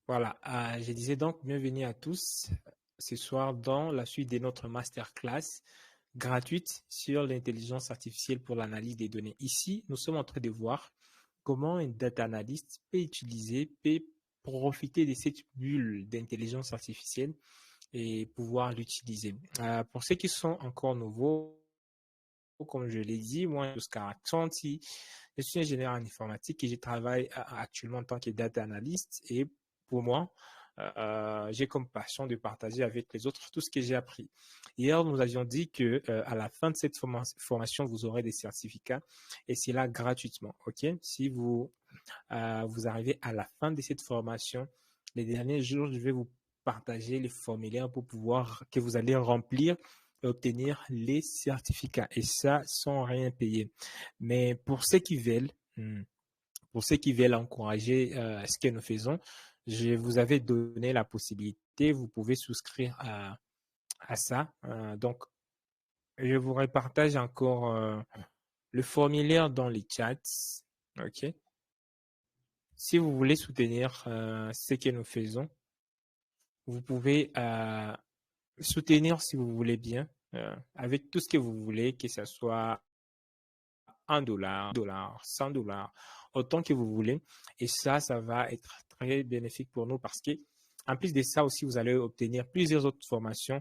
Voilà, je disais donc bienvenue à tous ce soir dans la suite de notre masterclass gratuite sur l'intelligence artificielle pour l'analyse des données. Ici, nous sommes en train de voir comment un data analyst peut profiter de cette bulle d'intelligence artificielle et pouvoir l'utiliser. Pour ceux qui sont encore nouveaux, comme je l'ai dit, moi, Oscar Accenti, je suis ingénieur en informatique et je travaille actuellement en tant que data analyst. Et pour moi, j'ai comme passion de partager avec les autres tout ce que j'ai appris. Hier, nous avions dit que à la fin de cette formation, vous aurez des certificats et c'est là gratuitement. Ok, si vous arrivez à la fin de cette formation, les derniers jours, je vais vous partager les formulaires pour pouvoir que vous allez remplir et obtenir les certificats. Et ça, sans rien payer. Mais pour ceux qui veulent encourager ce que nous faisons, je vous avais donné la possibilité, vous pouvez souscrire à ça. Donc, je vous repartage encore le formulaire dans les chats. OK. Si vous voulez soutenir ce que nous faisons, vous pouvez soutenir si vous voulez bien, avec tout ce que vous voulez, que ce soit $1, $100, autant que vous voulez. Et ça va être très bénéfique pour nous parce que, en plus de ça aussi, vous allez obtenir plusieurs autres formations,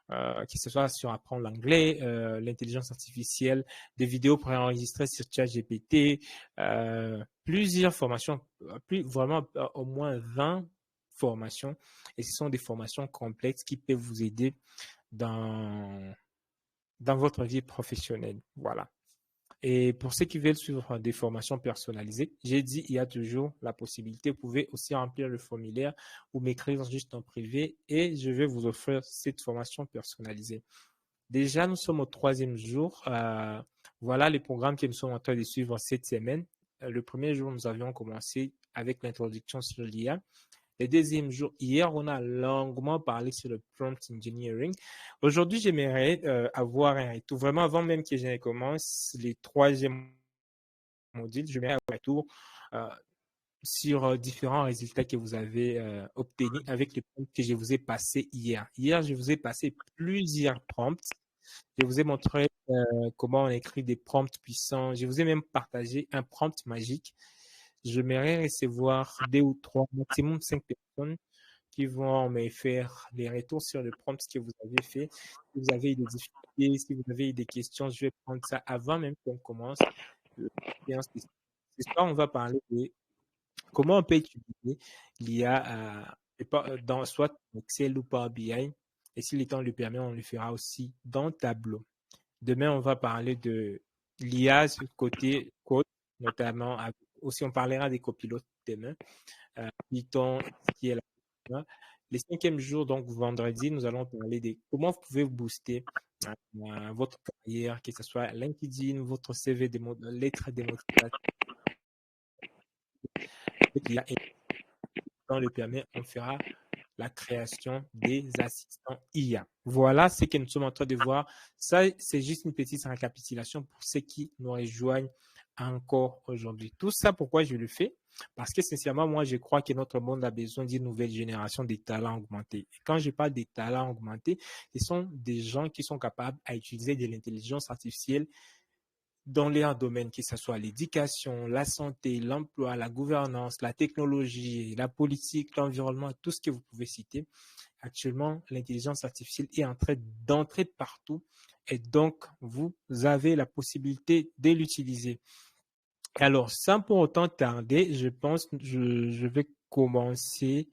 que ce soit sur apprendre l'anglais, l'intelligence artificielle, des vidéos préenregistrées sur ChatGPT, plusieurs formations, vraiment au moins 20 formations. Et ce sont des formations complexes qui peuvent vous aider dans, dans votre vie professionnelle. Voilà. Et pour ceux qui veulent suivre des formations personnalisées, j'ai dit, il y a toujours la possibilité. Vous pouvez aussi remplir le formulaire ou m'écrire juste en privé et je vais vous offrir cette formation personnalisée. Déjà, nous sommes au troisième jour. Voilà les programmes que nous sommes en train de suivre cette semaine. Le premier jour, nous avions commencé avec l'introduction sur l'IA. Le deuxième jour, hier, on a longuement parlé sur le prompt engineering. Aujourd'hui, j'aimerais avoir un retour. Vraiment, avant même que je ne commence les troisième modules, j'aimerais avoir un retour euh, sur différents résultats que vous avez obtenus avec les prompts que je vous ai passés hier. Hier, je vous ai passé plusieurs prompts. Je vous ai montré comment on écrit des prompts puissants. Je vous ai même partagé un prompt magique. J'aimerais recevoir deux ou trois, maximum 5 personnes qui vont me faire les retours sur le prompt que vous avez fait. Si vous avez des difficultés, si vous avez des questions, je vais prendre ça avant même qu'on commence. Ce soir, on va parler de comment on peut utiliser l'IA dans soit Excel ou Power BI. Et si le temps le permet, on le fera aussi dans Tableau. Demain, on va parler de l'IA côté code, notamment. Aussi, on parlera des copilotes demain. Python, qui est là. Les cinquièmes jours, donc vendredi, nous allons parler de comment vous pouvez booster votre carrière, que ce soit LinkedIn, votre CV, lettres de motivation. Et dans le permet, on fera la création des assistants IA. Voilà ce que nous sommes en train de voir. Ça, c'est juste une petite récapitulation pour ceux qui nous rejoignent encore aujourd'hui. Tout ça, pourquoi je le fais? Parce que sincèrement, moi, je crois que notre monde a besoin d'une nouvelle génération de talents augmentés. Et quand je parle des talents augmentés, ce sont des gens qui sont capables à utiliser de l'intelligence artificielle dans les domaines, que ce soit l'éducation, la santé, l'emploi, la gouvernance, la technologie, la politique, l'environnement, tout ce que vous pouvez citer. Actuellement, l'intelligence artificielle est en train d'entrer partout et donc vous avez la possibilité de l'utiliser. Alors, sans pour autant tarder, je pense que je vais commencer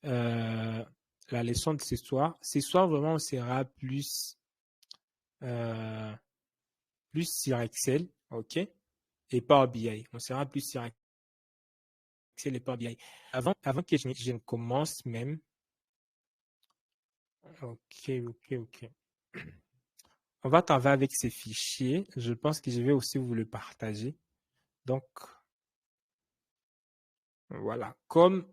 euh, la leçon de ce soir. Ce soir, vraiment, on sera euh, plus sur Excel, OK? Et Power BI. On sera plus sur Excel et Power BI. Avant que je ne commence même, OK, OK, OK. On va travailler avec ces fichiers. Je pense que je vais aussi vous le partager. Donc, voilà. Comme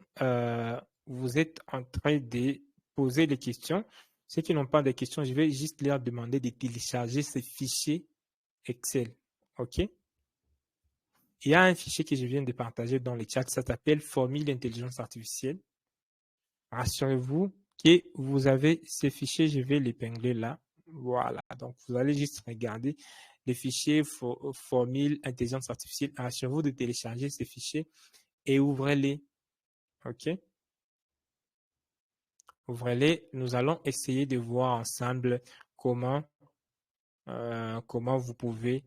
vous êtes en train de poser des questions, ceux qui n'ont pas de questions, je vais juste leur demander de télécharger ces fichiers Excel. OK? Il y a un fichier que je viens de partager dans le chat, ça s'appelle Formule d'intelligence artificielle. Rassurez-vous que vous avez ces fichiers, je vais l'épingler là. Voilà, donc vous allez juste regarder les fichiers formule intelligence artificielle. Rassurez-vous de télécharger ces fichiers et ouvrez-les. OK? Ouvrez-les. Nous allons essayer de voir ensemble comment, vous pouvez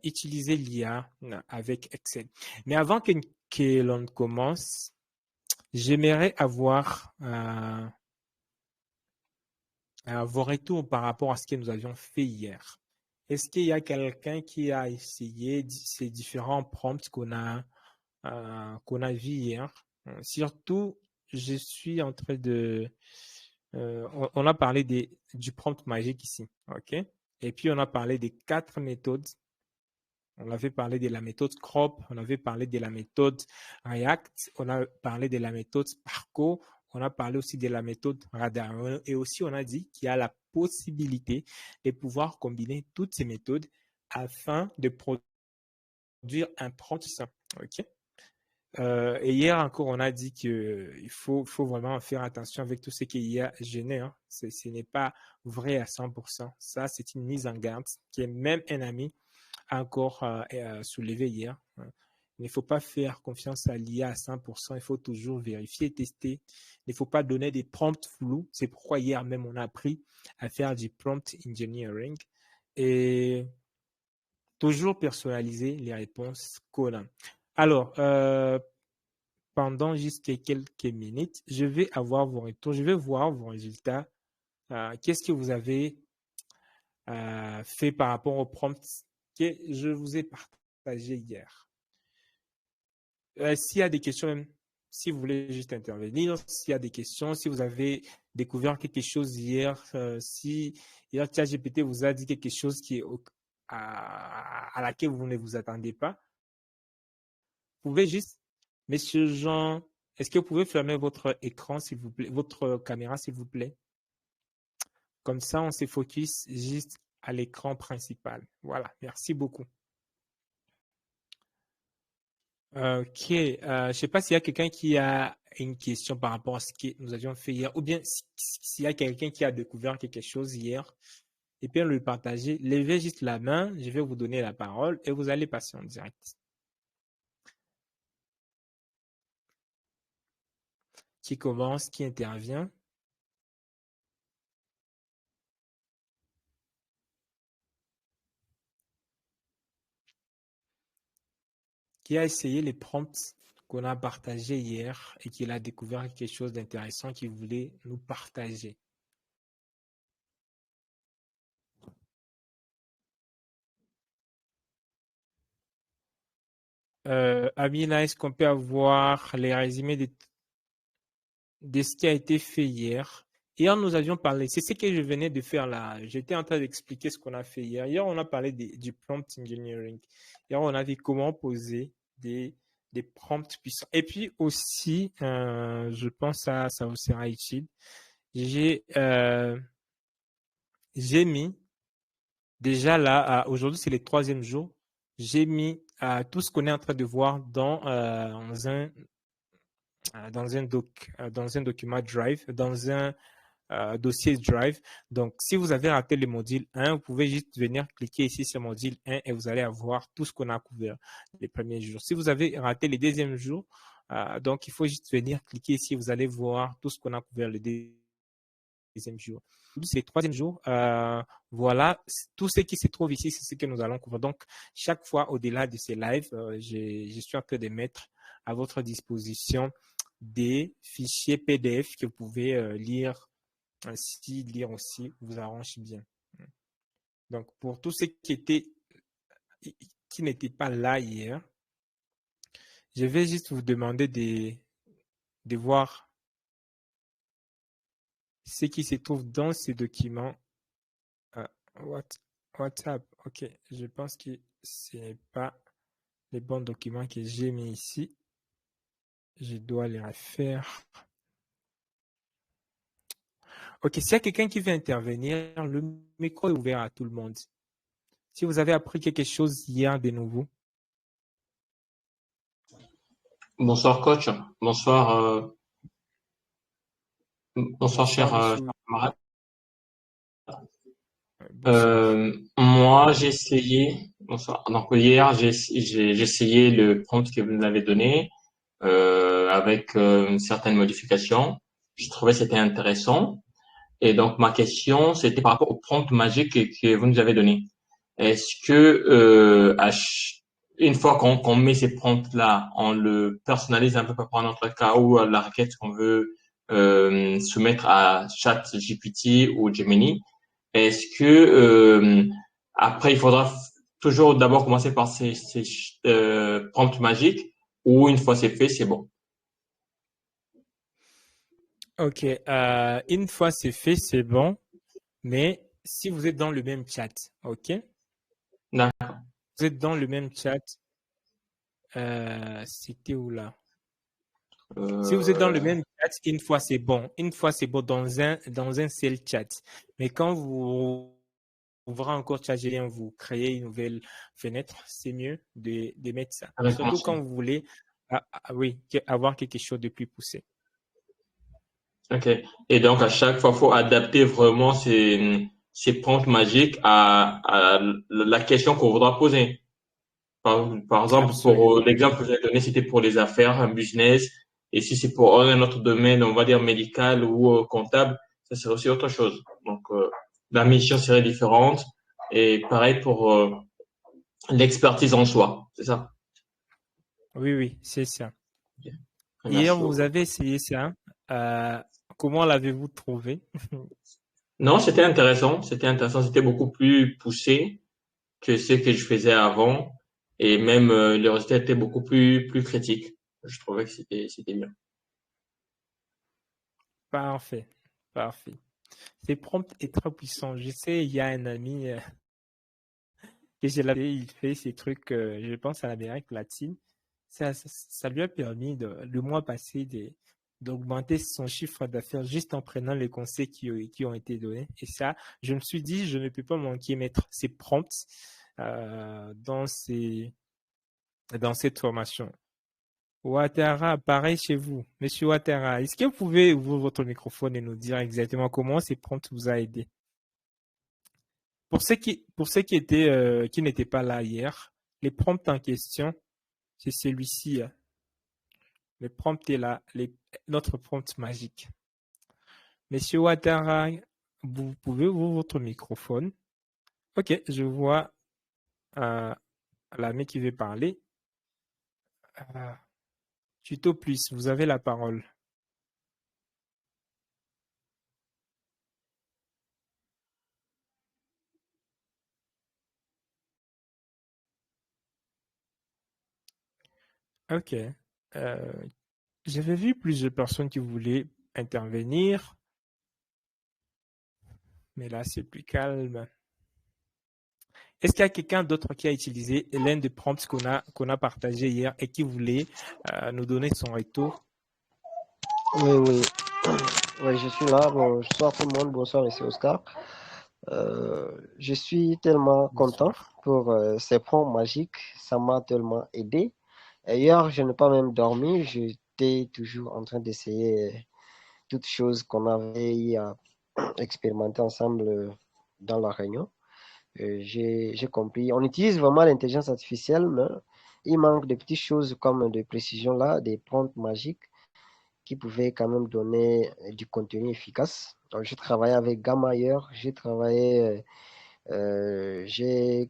utiliser l'IA avec Excel. Mais avant que l'on commence, j'aimerais avoir vos retours par rapport à ce que nous avions fait hier. Est-ce qu'il y a quelqu'un qui a essayé ces différents prompts qu'on a vus hier? Surtout, je suis en train de... on a parlé du prompt magique ici, OK? Et puis, on a parlé des 4 méthodes. On avait parlé de la méthode Crop, on avait parlé de la méthode React, on a parlé de la méthode Sparko, on a parlé aussi de la méthode Radar. Et aussi, on a dit qu'il y a la possibilité de pouvoir combiner toutes ces méthodes afin de produire un prompt simple. OK? Et hier encore, on a dit qu'il faut vraiment faire attention avec tout ce qui est gêné. Hein. Ce n'est pas vrai à 100%. Ça, c'est une mise en garde qui est même un ami a encore soulevé hier. Il ne faut pas faire confiance à l'IA à 100%. Il faut toujours vérifier, tester. Il ne faut pas donner des prompts flous. C'est pourquoi hier même, on a appris à faire du prompt engineering et toujours personnaliser les réponses qu'on a. Alors, pendant juste quelques minutes, je vais avoir vos retours. Je vais voir vos résultats. Qu'est-ce que vous avez fait par rapport aux prompts que je vous ai partagé hier. S'il y a des questions, même si vous voulez juste intervenir, s'il y a des questions, si vous avez découvert quelque chose hier, si hier ChatGPT vous a dit quelque chose à laquelle vous ne vous attendez pas, vous pouvez juste, Monsieur Jean, est-ce que vous pouvez fermer votre écran, s'il vous plaît, votre caméra, s'il vous plaît? Comme ça, on se focus juste à l'écran principal. Voilà, merci beaucoup. Ok, je ne sais pas s'il y a quelqu'un qui a une question par rapport à ce que nous avions fait hier, ou bien s'il y a quelqu'un qui a découvert quelque chose hier et puis le partager. Levez juste la main, je vais vous donner la parole et vous allez passer en direct. Qui commence, qui intervient? Qui a essayé les prompts qu'on a partagés hier et qui a découvert quelque chose d'intéressant qu'il voulait nous partager? Amina, est-ce qu'on peut avoir les résumés de ce qui a été fait hier? Hier, nous avions parlé, c'est ce que je venais de faire là. J'étais en train d'expliquer ce qu'on a fait hier. Hier, on a parlé du prompt engineering. Hier, on a vu comment poser des prompts puissants. Et puis aussi, je pense que ça vous sera utile. J'ai mis déjà là, aujourd'hui, c'est le 3e jour. J'ai mis tout ce qu'on est en train de voir dans un document Drive, dans un dossier Drive. Donc, si vous avez raté le module 1, vous pouvez juste venir cliquer ici sur module 1 et vous allez avoir tout ce qu'on a couvert les premiers jours. Si vous avez raté le 2e jour, donc il faut juste venir cliquer ici, vous allez voir tout ce qu'on a couvert le 2e jour. C'est le 3e jour. Voilà, tout ce qui se trouve ici, c'est ce que nous allons couvrir. Donc, chaque fois, au-delà de ces lives, je suis en train de mettre à votre disposition des fichiers PDF que vous pouvez lire si lire aussi vous arrange bien. Donc, pour tous ceux qui n'étaient pas là hier, je vais juste vous demander de voir ce qui se trouve dans ces documents. WhatsApp, ok. Je pense que ce n'est pas les bons documents que j'ai mis ici. Je dois les refaire. Ok, s'il y a quelqu'un qui veut intervenir, le micro est ouvert à tout le monde. Si vous avez appris quelque chose hier de nouveau. Bonsoir coach, bonsoir Bonsoir, cher, Bonsoir, cher monsieur. camarade. Bonsoir. Moi, j'ai essayé, bonsoir. Donc, hier, j'ai essayé le prompt que vous nous avez donné, avec une certaine modification. Je trouvais que c'était intéressant. Et donc, ma question, c'était par rapport au prompt magique que vous nous avez donné. Est-ce que, une fois qu'on met ces prompts-là, on le personnalise un peu par notre cas ou la requête qu'on veut soumettre à ChatGPT ou Gemini, est-ce que après il faudra toujours d'abord commencer par ces prompts magiques ou une fois c'est fait, c'est bon? Ok, une fois c'est fait, c'est bon. Mais si vous êtes dans le même chat, ok? D'accord. Vous êtes dans le même chat, c'était où là? Si vous êtes dans le Euh, même chat, une fois c'est bon. Une fois c'est bon dans un seul chat. Mais quand vous ouvrez encore ChatGPT, vous créez une nouvelle fenêtre, c'est mieux de mettre ça. Surtout Recommencer. quand vous voulez, oui, avoir quelque chose de plus poussé. Ok. Et donc à chaque fois, faut adapter vraiment ces prompts magiques à la question qu'on voudra poser. Par exemple, pour Absolument. l'exemple que vous avez donné, c'était pour les affaires, un business. Et si c'est pour un autre domaine, on va dire médical ou comptable, ça serait aussi autre chose. Donc, la mission serait différente. Et pareil pour l'expertise en soi. C'est ça? Oui, oui, c'est ça. Ok. Hier, Merci vous beaucoup. avez essayé ça. Euh, comment l'avez-vous trouvé? Non, c'était intéressant. C'était intéressant. C'était beaucoup plus poussé que ce que je faisais avant. Et même, les résultats étaient beaucoup plus critiques. Je trouvais que c'était bien. Parfait, parfait. C'est prompt et très puissant. Je sais, il y a un ami que j'ai l'avais, il fait ces trucs, je pense à l'Amérique latine. Ça lui a permis le mois passé d'augmenter son chiffre d'affaires juste en prenant les conseils qui ont été donnés. Et ça, je me suis dit, je ne peux pas manquer mettre ces prompts dans dans cette formation. Ouattara, pareil chez vous. Monsieur Ouattara, est-ce que vous pouvez ouvrir votre microphone et nous dire exactement comment ces prompts vous a aidé? Pour ceux qui n'étaient pas là hier, les prompts en question, c'est celui-ci, hein. Le prompt est là, notre prompt magique. Monsieur Ouattara, vous pouvez ouvrir votre microphone. Ok, je vois euh, l'ami qui veut parler. Euh, Tuto plus, vous avez la parole. Ok. Euh, J'avais vu plusieurs personnes qui voulaient intervenir, mais là c'est plus calme. Est-ce qu'il y a quelqu'un d'autre qui a utilisé l'un des prompts qu'on a partagé hier et qui voulait nous donner son retour? Oui, oui. Oui, je suis là. Bonsoir tout le monde. Bonsoir, monsieur Oscar. Je suis tellement content Bonsoir. pour ces ponts magiques. Ça m'a tellement aidé. Et hier, je n'ai pas même dormi. J'étais toujours en train d'essayer toutes choses qu'on avait eu à expérimenter ensemble dans la réunion. J'ai compris. On utilise vraiment l'intelligence artificielle, mais il manque de petites choses comme de précision là, des prompts magiques qui pouvait quand même donner du contenu efficace. Donc, j'ai travaillé avec Gamma hier, j'ai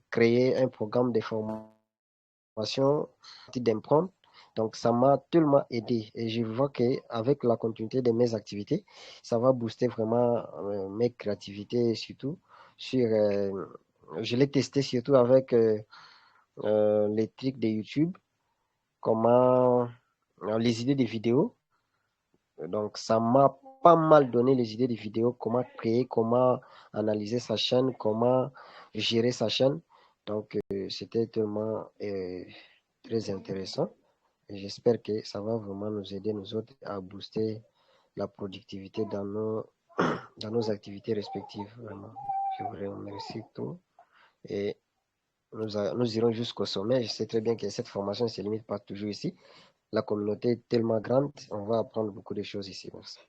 créé un programme de formation d'imprendre. Donc, ça m'a tellement aidé et je vois qu'avec la continuité de mes activités, ça va booster vraiment mes créativités surtout sur, je l'ai testé surtout avec les trucs de YouTube, comment les idées de vidéos. Donc, ça m'a pas mal donné les idées de vidéos, comment créer, comment analyser sa chaîne, comment gérer sa chaîne. Donc, c'était tellement très intéressant. Et j'espère que ça va vraiment nous aider, nous autres, à booster la productivité dans nos activités respectives. Vraiment. Je vous remercie tout. Et nous irons jusqu'au sommet. Je sais très bien que cette formation ne se limite pas toujours ici. La communauté est tellement grande, on va apprendre beaucoup de choses ici. Merci.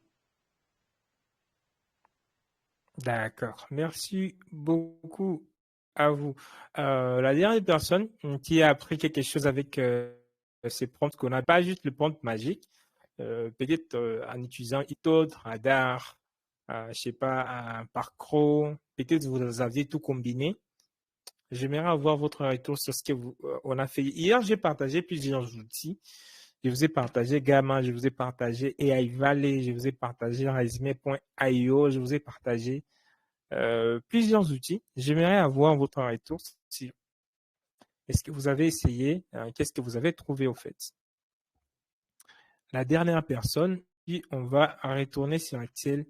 D'accord. Merci beaucoup à vous. La dernière personne qui a appris quelque chose avec ces prompts qu'on n'a pas juste le prompt magique, peut-être en utilisant Itoad, Radar, je sais pas, un Parcro, peut-être vous avez tout combiné. J'aimerais avoir votre retour sur ce que on a fait. Hier, j'ai partagé plusieurs outils. Je vous ai partagé Gamma, je vous ai partagé AI Valley, je vous ai partagé Resume.io, je vous ai partagé plusieurs outils. J'aimerais avoir votre retour sur est-ce que vous avez essayé, qu'est-ce que vous avez trouvé au fait. La dernière personne, puis on va retourner sur Excel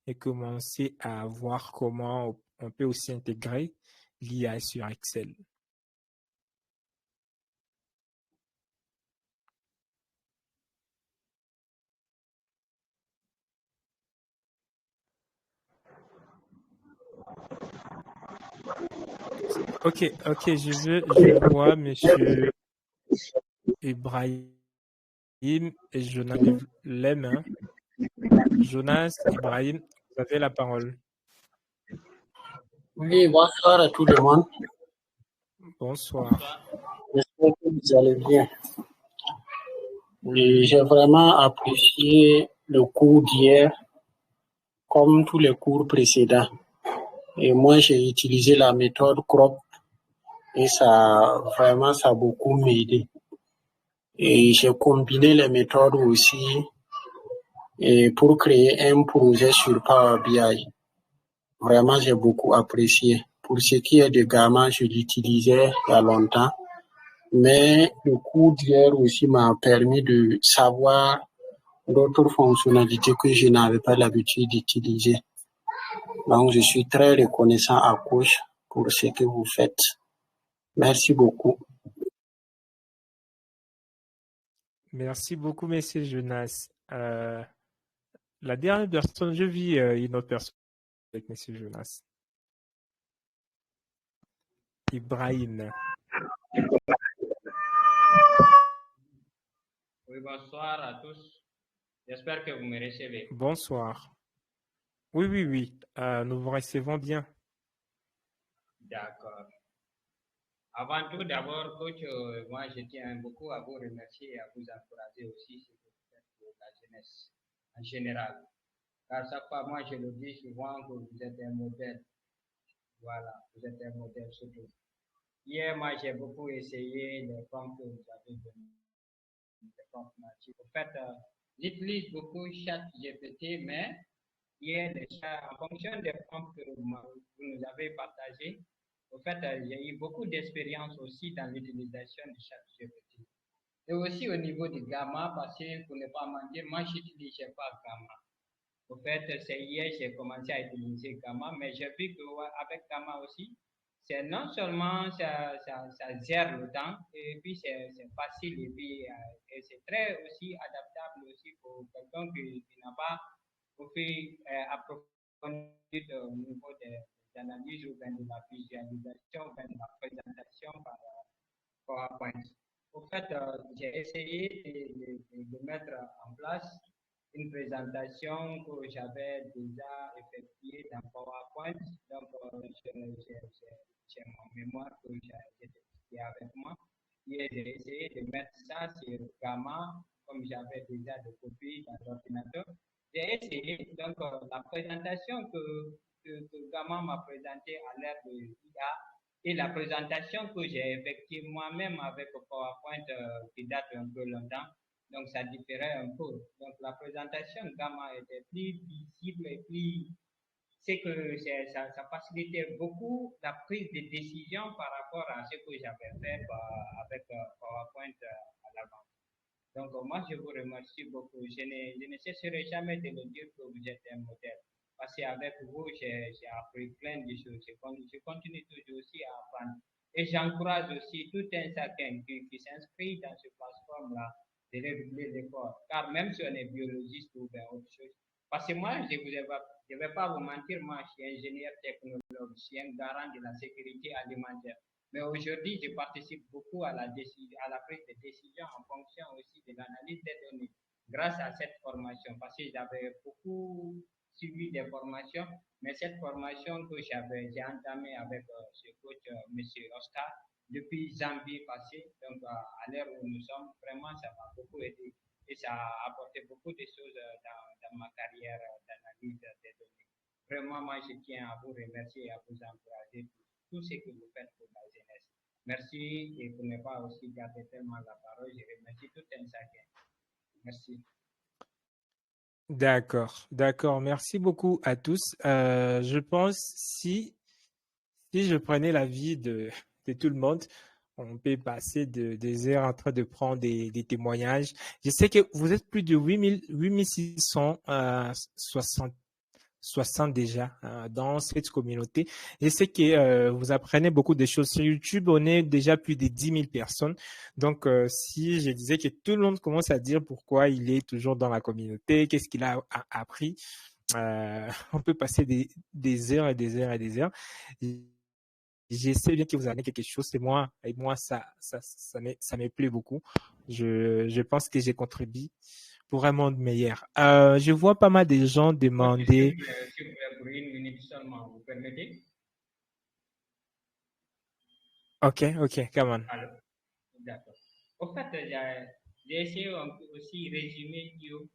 et commencer à voir comment on peut aussi intégrer l'IA sur Excel. Ok, je vois Monsieur Ibrahim et Jonas lève les mains. Jonas, Ibrahim, vous avez la parole. Oui, bonsoir à tout le monde. Bonsoir. J'espère que vous allez bien. Oui, j'ai vraiment apprécié le cours d'hier, comme tous les cours précédents. Et moi, j'ai utilisé la méthode CROP et vraiment, ça a beaucoup m'aidé. Et j'ai combiné les méthodes aussi et pour créer un projet sur Power BI. Vraiment, j'ai beaucoup apprécié. Pour ce qui est de Gamma, je l'utilisais il y a longtemps. Mais le cours d'hier aussi m'a permis de savoir d'autres fonctionnalités que je n'avais pas l'habitude d'utiliser. Donc, je suis très reconnaissant à Coach pour ce que vous faites. Merci beaucoup. Merci beaucoup, Monsieur Jonas. La dernière personne, je vis une autre personne avec Monsieur Jonas. Ibrahim. Oui, bonsoir à tous. J'espère que vous me recevez. Bonsoir. Oui. Nous vous recevons bien. D'accord. Avant tout, d'abord, coach, moi, je tiens beaucoup à vous remercier et à vous encourager aussi sur ce que vous faites pour la jeunesse en général. Car chaque fois, moi, je le dis souvent que vous êtes un modèle. Voilà, vous êtes un modèle surtout. Hier, moi, j'ai beaucoup essayé les formes que vous avez données, les formes natifs. En fait, j'utilise beaucoup ChatGPT, mais hier, en fonction des prompts que vous nous avez partagés, en fait, j'ai eu beaucoup d'expérience aussi dans l'utilisation de ChatGPT. Et aussi au niveau du Gamma, parce que pour ne pas mentir, moi, je n'utilisais pas Gamma. En fait, c'est hier que j'ai commencé à utiliser Gamma, mais j'ai vu qu'avec Gamma aussi, c'est non seulement ça gère le temps, et puis c'est facile, et puis c'est très aussi adaptable aussi pour quelqu'un qui n'a pas fait approfondir au niveau des analyses ou bien de la visualisation ou bien de la présentation par PowerPoint. En fait, j'ai essayé de mettre en place une présentation que j'avais déjà effectuée dans PowerPoint. Donc, j'ai mon mémoire que j'ai avec moi. Et j'ai essayé de mettre ça sur Gamma, comme j'avais déjà des copies dans l'ordinateur. J'ai essayé, donc, la présentation que Gamma m'a présentée à l'ère de l'IA et la présentation que j'ai effectuée moi-même avec PowerPoint qui date un peu longtemps. Donc, ça différait un peu. Donc, la présentation Gamma était plus visible et plus. C'est que ça facilitait beaucoup la prise de décision par rapport à ce que j'avais fait avec PowerPoint à l'avant. Donc, moi, je vous remercie beaucoup. Je ne cesserai jamais de le dire que vous êtes un modèle. Parce qu'avec vous, j'ai appris plein de choses. Je continue toujours aussi à apprendre. Et j'encourage aussi tout un chacun qui s'inscrit dans cette plateforme-là de redoubler l'effort. Car même si on est biologiste ou bien autre chose, parce que moi, je ne vais pas vous mentir, moi, je suis ingénieur technologue, je suis un garant de la sécurité alimentaire. Mais aujourd'hui, je participe beaucoup à la prise de décision en fonction aussi de l'analyse des données grâce à cette formation parce que j'avais beaucoup suivi des formations, mais cette formation que j'ai entamée avec ce coach, M. Oscar, depuis janvier passé, donc à l'heure où nous sommes, vraiment ça m'a beaucoup aidé et ça a apporté beaucoup de choses dans ma carrière d'analyse des données. Vraiment, moi je tiens à vous remercier et à vous encourager pour tout ce que vous faites pour la jeunesse. Merci et pour ne pas aussi garder tellement la parole, je remercie tout un chacun. Merci. D'accord, d'accord. Merci beaucoup à tous. Je pense si je prenais l'avis de tout le monde, on peut passer des heures en train de prendre des témoignages. Je sais que vous êtes plus de 8660 60 déjà dans cette communauté. Je sais que vous apprenez beaucoup de choses sur YouTube. On est déjà plus de 10 000 personnes. Donc, si je disais que tout le monde commence à dire pourquoi il est toujours dans la communauté, qu'est-ce qu'il a appris, on peut passer des heures et des heures et des heures. Je sais bien que vous avez quelque chose, et moi, ça me plaît beaucoup. Je pense que j'ai contribué pour un monde meilleur. Je vois pas mal de gens demander. S'il vous plaît, pour une minute seulement, vous permettez? Ok, come on. Alors, d'accord. Au fait, j'ai essayé aussi résumer tout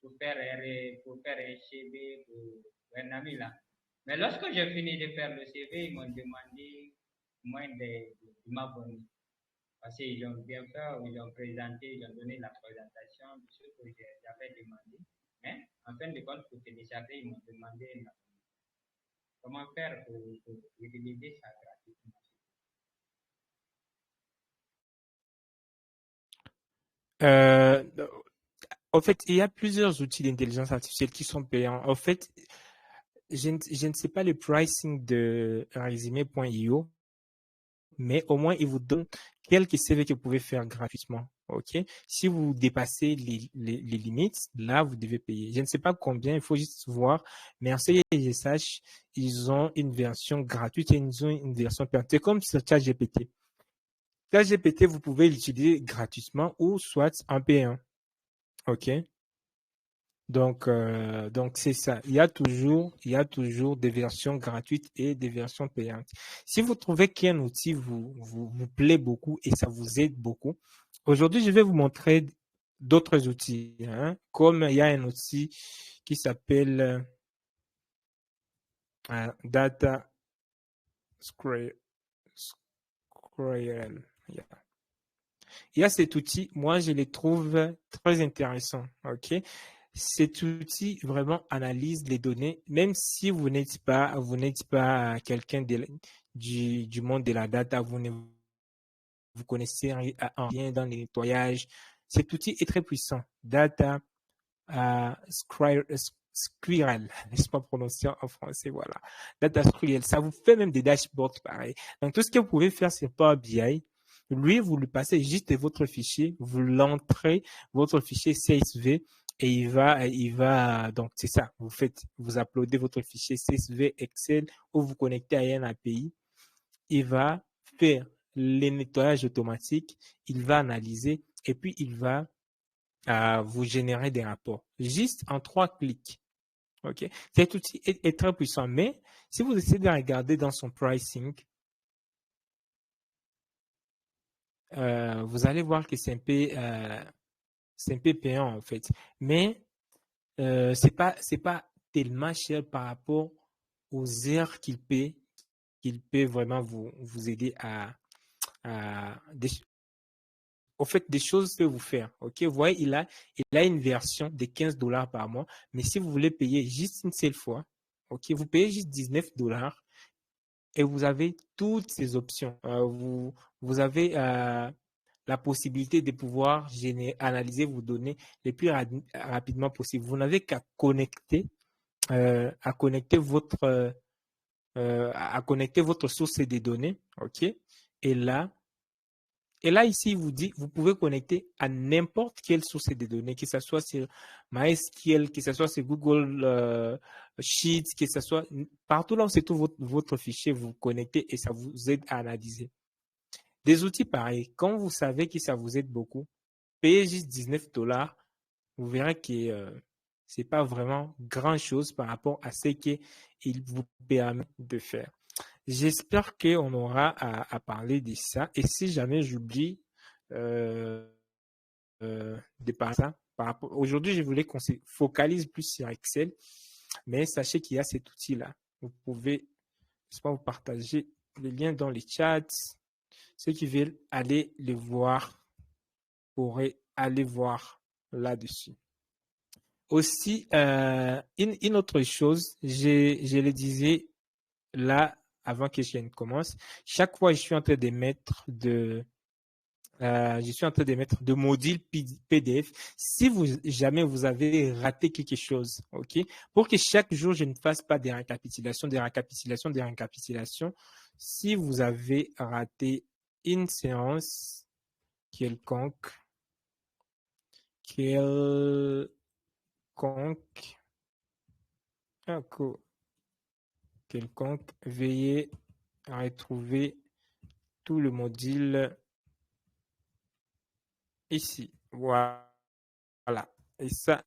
pour faire un CV pour un ami là. Mais lorsque j'ai fini de faire le CV, ils m'ont demandé moins de m'abonner. Parce qu'ils ont bien fait, ils ont présenté, ils ont donné la présentation de ce que j'avais demandé. Mais en fin de compte, pour télécharger, ils m'ont demandé comment faire pour utiliser ça gratuitement. En fait, il y a plusieurs outils d'intelligence artificielle qui sont payants. En fait, je ne sais pas le pricing de Résumé.io, mais au moins, il vous donne quelques CV que vous pouvez faire gratuitement. OK? Si vous dépassez les limites, là, vous devez payer. Je ne sais pas combien, il faut juste voir. Mais en CISH, ils ont une version gratuite et ils ont une version payante. C'est comme sur ChatGPT. ChatGPT, vous pouvez l'utiliser gratuitement ou soit en payant. OK? Donc c'est ça. Il y a toujours des versions gratuites et des versions payantes. Si vous trouvez qu'un outil vous plaît beaucoup et ça vous aide beaucoup, aujourd'hui, je vais vous montrer d'autres outils, hein, comme il y a un outil qui s'appelle Data Squirrel. Yeah. Il y a cet outil, moi, je le trouve très intéressant. OK? Cet outil vraiment analyse les données, même si vous n'êtes pas quelqu'un du monde de la data, vous connaissez rien dans les nettoyages. Cet outil est très puissant. Data Squirrel, je ne sais pas prononcer en français, voilà. Data Squirrel, ça vous fait même des dashboards pareil. Donc, tout ce que vous pouvez faire, c'est Power BI. Lui, vous lui passez juste votre fichier, vous l'entrez, votre fichier CSV, et il va, donc c'est ça, vous uploadez votre fichier CSV Excel ou vous connectez à un API, il va faire les nettoyages automatiques, il va analyser, et puis il va vous générer des rapports. Juste en 3 clics. OK? Cet outil est très puissant, mais si vous essayez de regarder dans son pricing, vous allez voir que c'est un peu payant en fait. Mais c'est pas tellement cher par rapport aux heures qu'il peut vraiment vous aider au fait des choses que vous faire. OK, vous voyez, il a une version de 15 $ par mois, mais si vous voulez payer juste une seule fois, OK, vous payez juste 19 $ et vous avez toutes ces options. Vous avez la possibilité de pouvoir analyser vos données les plus rapidement possible. Vous n'avez qu'à connecter à connecter votre source de données, OK? Et là, ici, il vous dit, vous pouvez connecter à n'importe quelle source de données, que ce soit sur MySQL, que ce soit sur Google Sheets, que ce soit partout là où se trouve votre fichier, vous vous connectez et ça vous aide à analyser. Des outils pareils, quand vous savez que ça vous aide beaucoup, payez juste 19 $, vous verrez que c'est pas vraiment grand-chose par rapport à ce qu'il vous permet de faire. J'espère qu'on aura à parler de ça. Et si jamais j'oublie de parler de ça, aujourd'hui, je voulais qu'on se focalise plus sur Excel, mais sachez qu'il y a cet outil-là. Vous pouvez, je sais pas, vous partager les liens dans les chats. Ceux qui veulent aller les voir pourraient aller voir là-dessus. Aussi, une autre chose, je le disais là avant que je ne commence, chaque fois je suis en train de mettre de modules PDF. Si jamais vous avez raté quelque chose, ok, pour que chaque jour je ne fasse pas des récapitulations. Si vous avez raté une séance quelconque, veuillez retrouver tout le module ici. Voilà. Et ça,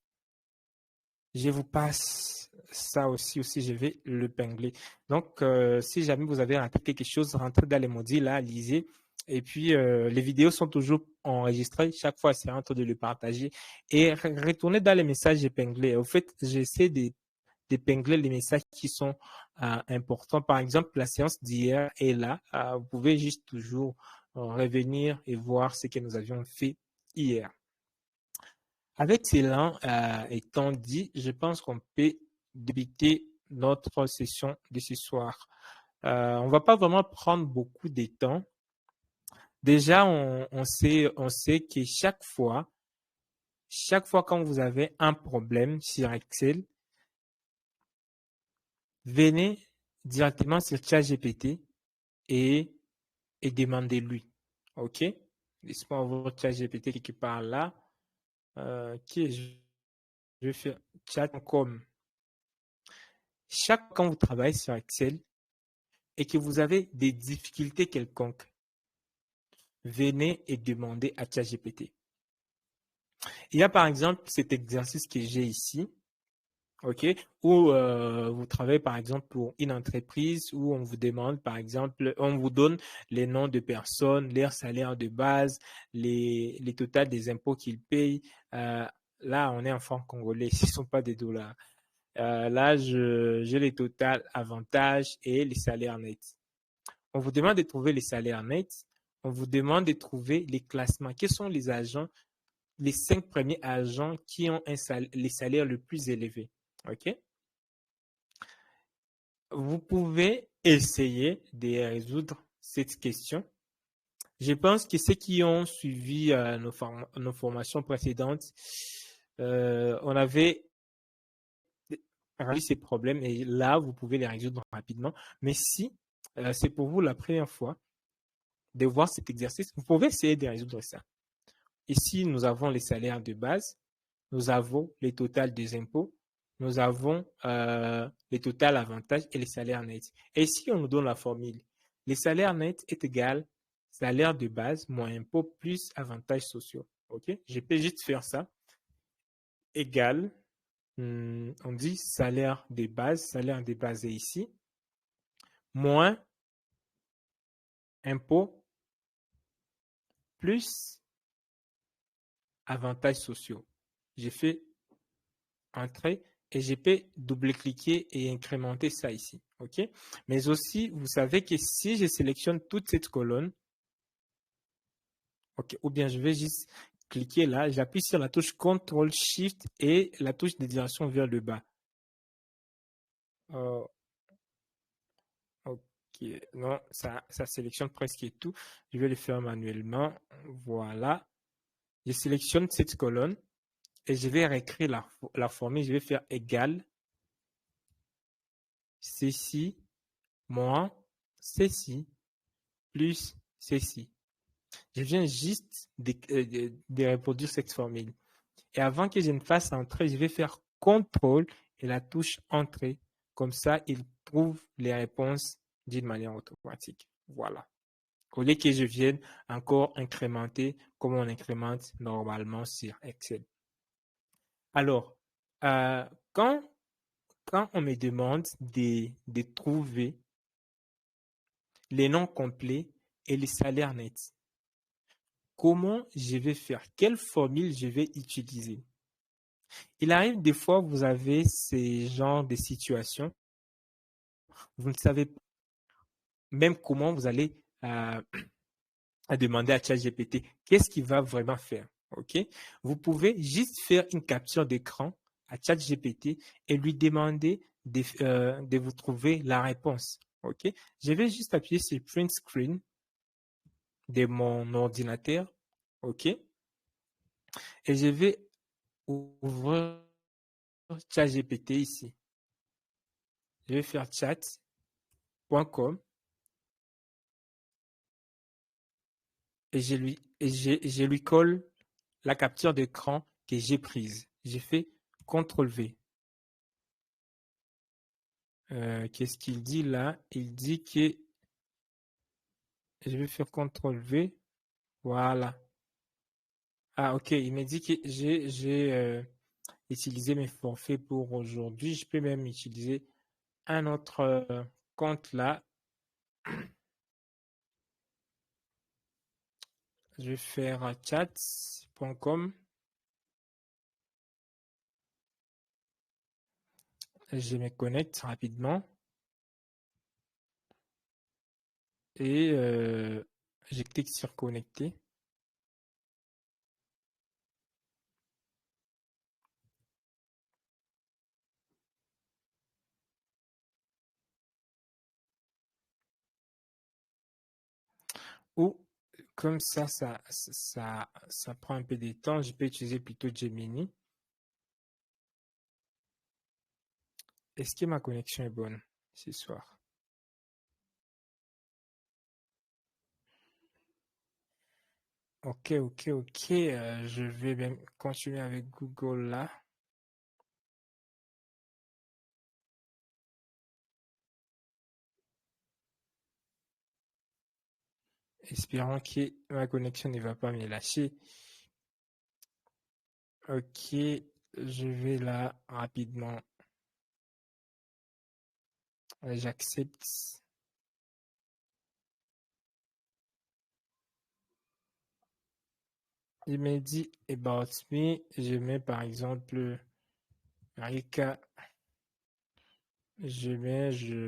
je vous passe ça aussi, je vais l'épingler. Donc, si jamais vous avez raté quelque chose, rentrez dans les modules là, lisez. Et puis, les vidéos sont toujours enregistrées. Chaque fois, c'est en train de le partager. Et retournez dans les messages épinglés. Au fait, j'essaie d'épingler les messages qui sont importants. Par exemple, la séance d'hier est là. Vous pouvez juste toujours revenir et voir ce que nous avions fait hier. Avec cela étant dit, je pense qu'on peut débuter notre session de ce soir. On va pas vraiment prendre beaucoup de temps. Déjà, on sait que chaque fois quand vous avez un problème sur Excel, venez directement sur ChatGPT et demandez-lui. OK? Laissez-moi voir ChatGPT quelque part là. Je vais faire chat.com. Chaque fois quand vous travaillez sur Excel et que vous avez des difficultés quelconques, venez et demandez à ChatGPT. Il y a par exemple cet exercice que j'ai ici, ok, où vous travaillez par exemple pour une entreprise où on vous demande par exemple, on vous donne les noms de personnes, leur salaire de base, les totals des impôts qu'ils payent. Là, on est en francs congolais, ce ne sont pas des dollars. Là, j'ai les totals avantages et les salaires nets. On vous demande de trouver les salaires nets. On vous demande de trouver les classements. Quels sont les agents, les 5 premiers agents qui ont les salaires le plus élevés? OK? Vous pouvez essayer de résoudre cette question. Je pense que ceux qui ont suivi nos formations précédentes, on avait ces problèmes et là, vous pouvez les résoudre rapidement. Mais si c'est pour vous la première fois de voir cet exercice, vous pouvez essayer de résoudre ça. Ici, nous avons les salaires de base, nous avons les totals des impôts, nous avons les totals avantages et les salaires nets. Et ici, on nous donne la formule. Les salaires nets est égal salaire de base moins impôts plus avantages sociaux. OK? Je peux juste faire ça. Égal, on dit salaire de base est ici, moins impôts plus avantages sociaux. J'ai fait entrer et je peux double-cliquer et incrémenter ça ici. OK? Mais aussi, vous savez que si je sélectionne toute cette colonne, OK, ou bien je vais juste cliquer là, j'appuie sur la touche CTRL SHIFT et la touche de direction vers le bas. OK, non, ça sélectionne presque tout. Je vais le faire manuellement. Voilà. Je sélectionne cette colonne et je vais réécrire la formule. Je vais faire égal ceci moins ceci plus ceci. Je viens juste de reproduire cette formule. Et avant que je ne fasse entrer, je vais faire CTRL et la touche entrée. Comme ça, il trouve les réponses d'une manière automatique. Voilà. Au lieu que je vienne encore incrémenter comme on incrémente normalement sur Excel. Alors, quand on me demande de trouver les noms complets et les salaires nets, comment je vais faire? Quelle formule je vais utiliser? Il arrive des fois, vous avez ces genres de situations, vous ne savez pas même comment vous allez demander à ChatGPT qu'est-ce qu'il va vraiment faire. OK? Vous pouvez juste faire une capture d'écran à ChatGPT et lui demander de vous trouver la réponse. OK? Je vais juste appuyer sur Print Screen de mon ordinateur. OK? Et je vais ouvrir ChatGPT ici. Je vais faire chat.com et je lui colle la capture d'écran que j'ai prise. J'ai fait CTRL-V. Qu'est-ce qu'il dit là? Il dit que je vais faire CTRL-V. Voilà. Ah, ok. Il me dit que j'ai utilisé mes forfaits pour aujourd'hui. Je peux même utiliser un autre compte là. Je vais faire chat.com. Je me connecte rapidement. Et je clique sur connecter. Ou comme ça prend un peu de temps, je peux utiliser plutôt Gemini. Est-ce que ma connexion est bonne ce soir? Ok. Je vais même continuer avec Google là. Espérons que ma connexion ne va pas me lâcher. Ok, je vais là rapidement. J'accepte. Il me dit About me. Je mets par exemple Rika. Je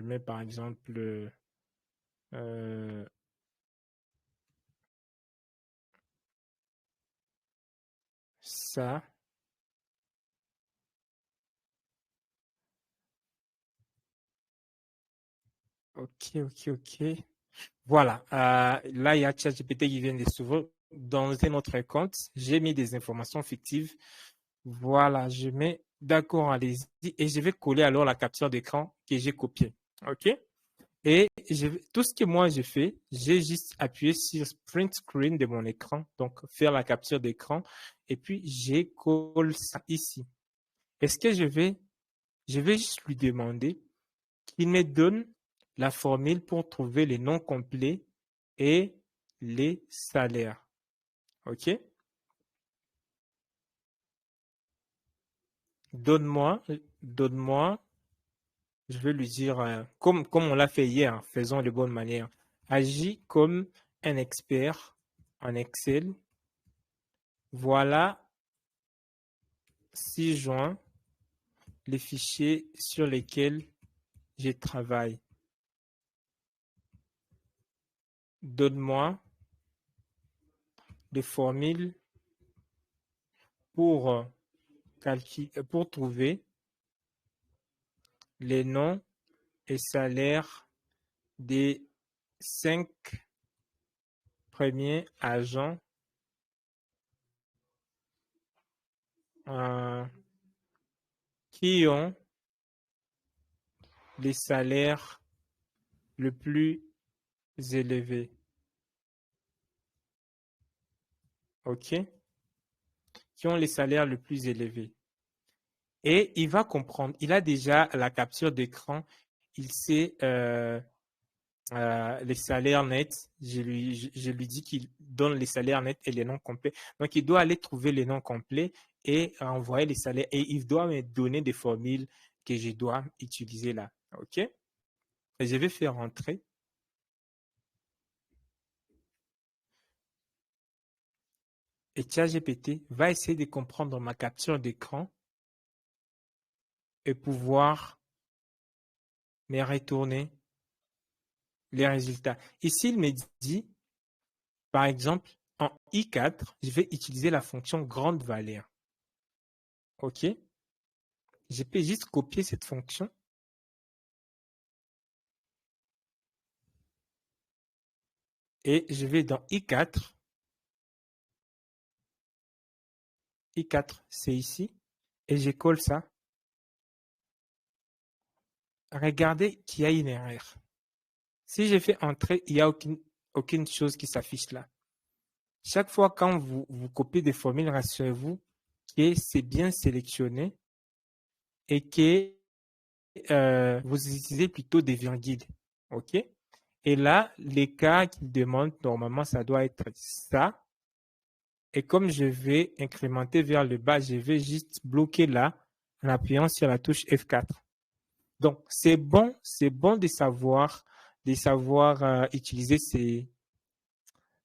mets par exemple ça. Ok. Voilà. Là, il y a ChatGPT qui vient de s'ouvrir dans un autre compte. J'ai mis des informations fictives. Voilà, je mets d'accord, allez-y. Et je vais coller alors la capture d'écran que j'ai copiée. OK? Et tout ce que moi j'ai fait, j'ai juste appuyé sur Print Screen de mon écran, donc faire la capture d'écran, et puis j'ai collé ça ici. Est-ce que je vais juste lui demander qu'il me donne la formule pour trouver les noms complets et les salaires. OK? Donne-moi, je vais lui dire, comme on l'a fait hier, faisons de bonne manière. Agis comme un expert en Excel. Voilà 6 juin les fichiers sur lesquels je travaille. Donne-moi des formules pour trouver les noms et salaires des 5 premiers agents qui ont les salaires le plus élevés. OK? Qui ont les salaires le plus élevés. Et il va comprendre. Il a déjà la capture d'écran. Il sait les salaires nets. Je lui dis qu'il donne les salaires nets et les noms complets. Donc, il doit aller trouver les noms complets et envoyer les salaires. Et il doit me donner des formules que je dois utiliser là. OK? Et je vais faire rentrer. Et ChatGPT va essayer de comprendre ma capture d'écran et pouvoir me retourner les résultats. Ici, il me dit, par exemple, en I4, je vais utiliser la fonction grande valeur. OK? Je peux juste copier cette fonction. Et je vais dans I4. I4, c'est ici. Et je colle ça. Regardez qu'il y a une erreur. Si je fais entrer, il n'y a aucune chose qui s'affiche là. Chaque fois quand vous copiez des formules, rassurez-vous que c'est bien sélectionné et que vous utilisez plutôt des virgules. OK? Et là, les cas qu'il demande, normalement, ça doit être ça. Et comme je vais incrémenter vers le bas, je vais juste bloquer là en appuyant sur la touche F4. Donc, c'est bon de savoir utiliser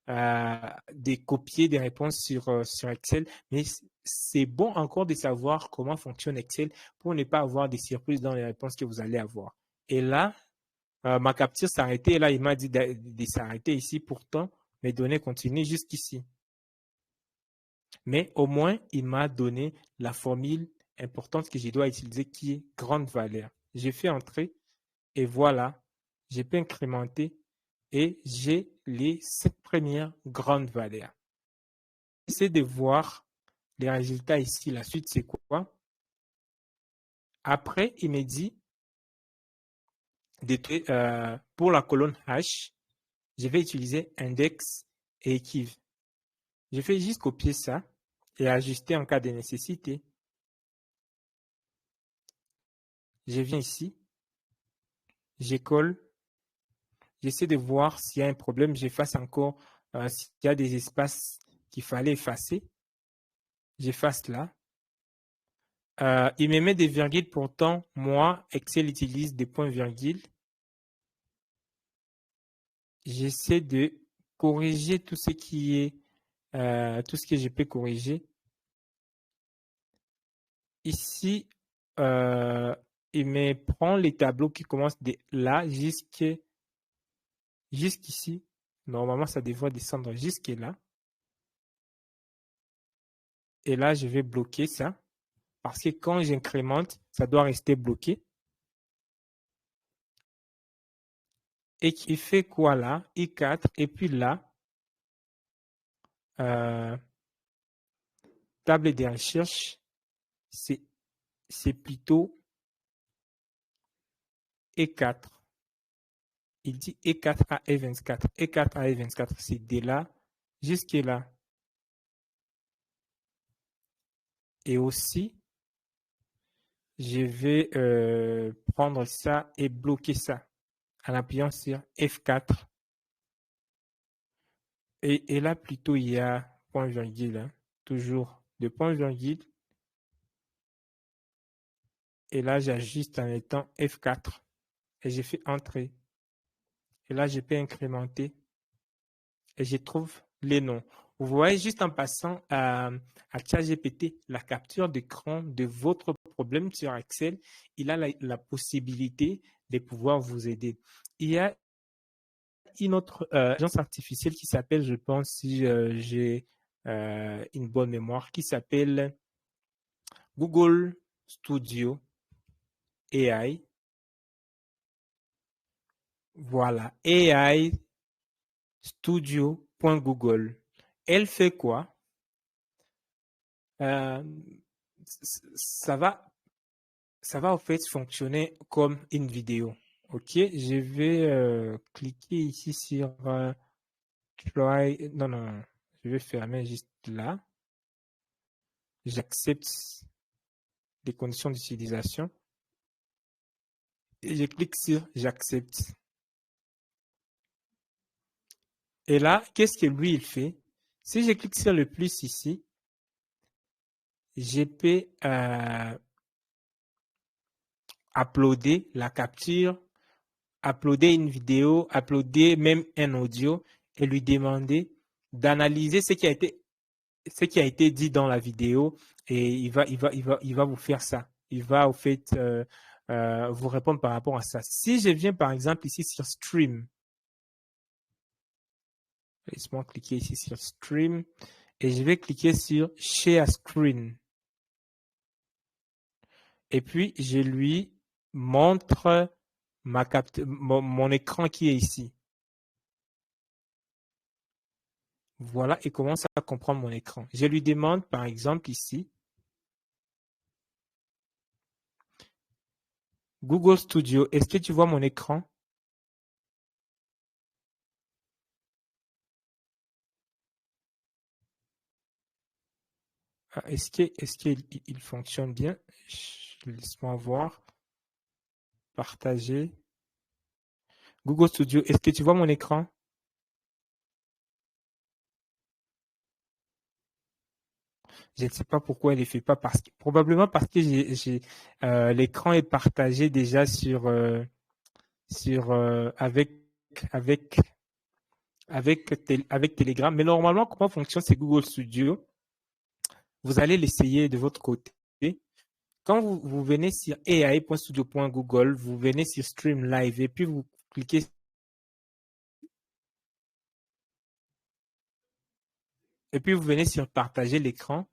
de copier des réponses sur Excel, mais c'est bon encore de savoir comment fonctionne Excel pour ne pas avoir des surprises dans les réponses que vous allez avoir. Et là, ma capture s'est arrêtée. Et là, il m'a dit de s'arrêter ici. Pourtant, mes données continuent jusqu'ici. Mais au moins, il m'a donné la formule importante que je dois utiliser qui est grande valeur. J'ai fait entrer et voilà, j'ai pu incrémenter et j'ai les 7 premières grandes valeurs. J'essaie de voir les résultats ici. La suite, c'est quoi? Après, il me dit pour la colonne H, je vais utiliser index et equiv. Je fais juste copier ça et ajuster en cas de nécessité. Je viens ici, je colle, j'essaie de voir s'il y a un problème, j'efface encore s'il y a des espaces qu'il fallait effacer. J'efface là. Il me met des virgules, pourtant, moi, Excel utilise des points-virgules. J'essaie de corriger tout ce qui est, tout ce que je peux corriger. Ici, il me prend les tableaux qui commencent de là jusqu'ici. Normalement, ça devrait descendre jusque là. Et là, je vais bloquer ça. Parce que quand j'incrémente, ça doit rester bloqué. Et qui fait quoi là? I4. Et puis là, table de recherche, c'est plutôt E4. Il dit E4 à E24. E4 à E24, c'est de là jusque là. Et aussi, je vais prendre ça et bloquer ça en appuyant sur F4. Et là, plutôt, il y a point-virgule, hein, toujours de point-virgule. Et là, j'ajuste en étant F4. Et j'ai fait entrer. Et là, je peux incrémenter. Et je trouve les noms. Vous voyez, juste en passant à ChatGPT, la capture d'écran de votre problème sur Excel, il a la possibilité de pouvoir vous aider. Il y a une autre intelligence artificielle qui s'appelle, je pense, si j'ai une bonne mémoire, qui s'appelle Google Studio AI. Voilà, AI Studio.google. Elle fait quoi? Ça va en fait fonctionner comme une vidéo. Ok, je vais cliquer ici sur try. Non, je vais fermer juste là. J'accepte les conditions d'utilisation et je clique sur j'accepte. Et là, qu'est-ce que lui il fait? Si je clique sur le plus ici, je peux uploader la capture, uploader une vidéo, uploader même un audio et lui demander d'analyser ce qui a été dit dans la vidéo et il va vous faire ça. Il va au fait vous répondre par rapport à ça. Si je viens par exemple ici sur Stream, laisse-moi cliquer ici sur Stream et je vais cliquer sur Share Screen. Et puis, je lui montre mon écran qui est ici. Voilà, il commence à comprendre mon écran. Je lui demande, par exemple, ici, Google Studio, est-ce que tu vois mon écran? Est-ce qu'il fonctionne bien? Laisse-moi voir. Partager. Google Studio, est-ce que tu vois mon écran? Je ne sais pas pourquoi elle ne fait pas, probablement parce que l'écran est partagé déjà avec Telegram. Mais normalement, comment fonctionne c'est Google Studio? Vous allez l'essayer de votre côté. Quand vous venez sur ai.studio.google, vous venez sur Stream Live et puis vous cliquez et puis vous venez sur partager l'écran.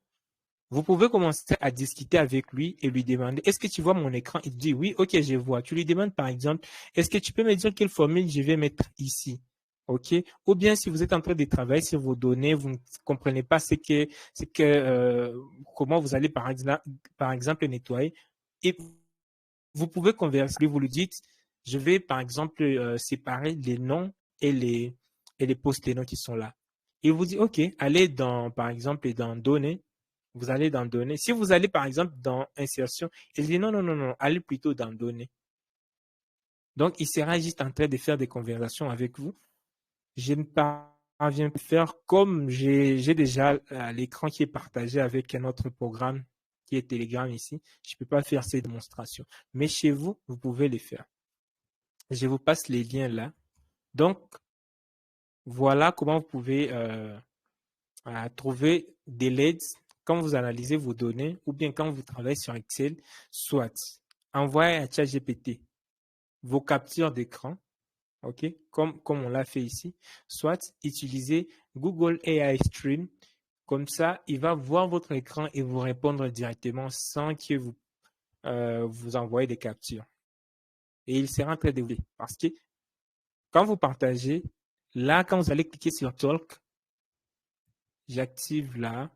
Vous pouvez commencer à discuter avec lui et lui demander, est-ce que tu vois mon écran? Il dit oui, ok, je vois. Tu lui demandes par exemple, est-ce que tu peux me dire quelle formule je vais mettre ici? OK? Ou bien si vous êtes en train de travailler sur vos données, vous ne comprenez pas comment vous allez par exemple nettoyer. Et vous pouvez converser, vous lui dites, je vais par exemple séparer les noms et les post-it qui sont là. Il vous dit, OK, allez par exemple, dans données. Vous allez dans données. Si vous allez par exemple dans insertion, il dit non, non, non, non, allez plutôt dans données. Donc, il sera juste en train de faire des conversations avec vous. Je ne parviens pas à faire comme j'ai déjà l'écran qui est partagé avec un autre programme qui est Telegram ici. Je ne peux pas faire ces démonstrations. Mais chez vous, vous pouvez les faire. Je vous passe les liens là. Donc, voilà comment vous pouvez trouver des leads quand vous analysez vos données ou bien quand vous travaillez sur Excel, soit envoyer à ChatGPT vos captures d'écran, ok, comme on l'a fait ici, soit utiliser Google AI Stream. Comme ça, il va voir votre écran et vous répondre directement sans que vous envoyez des captures. Et il sera très développé parce que quand vous partagez, là, quand vous allez cliquer sur Talk, j'active là.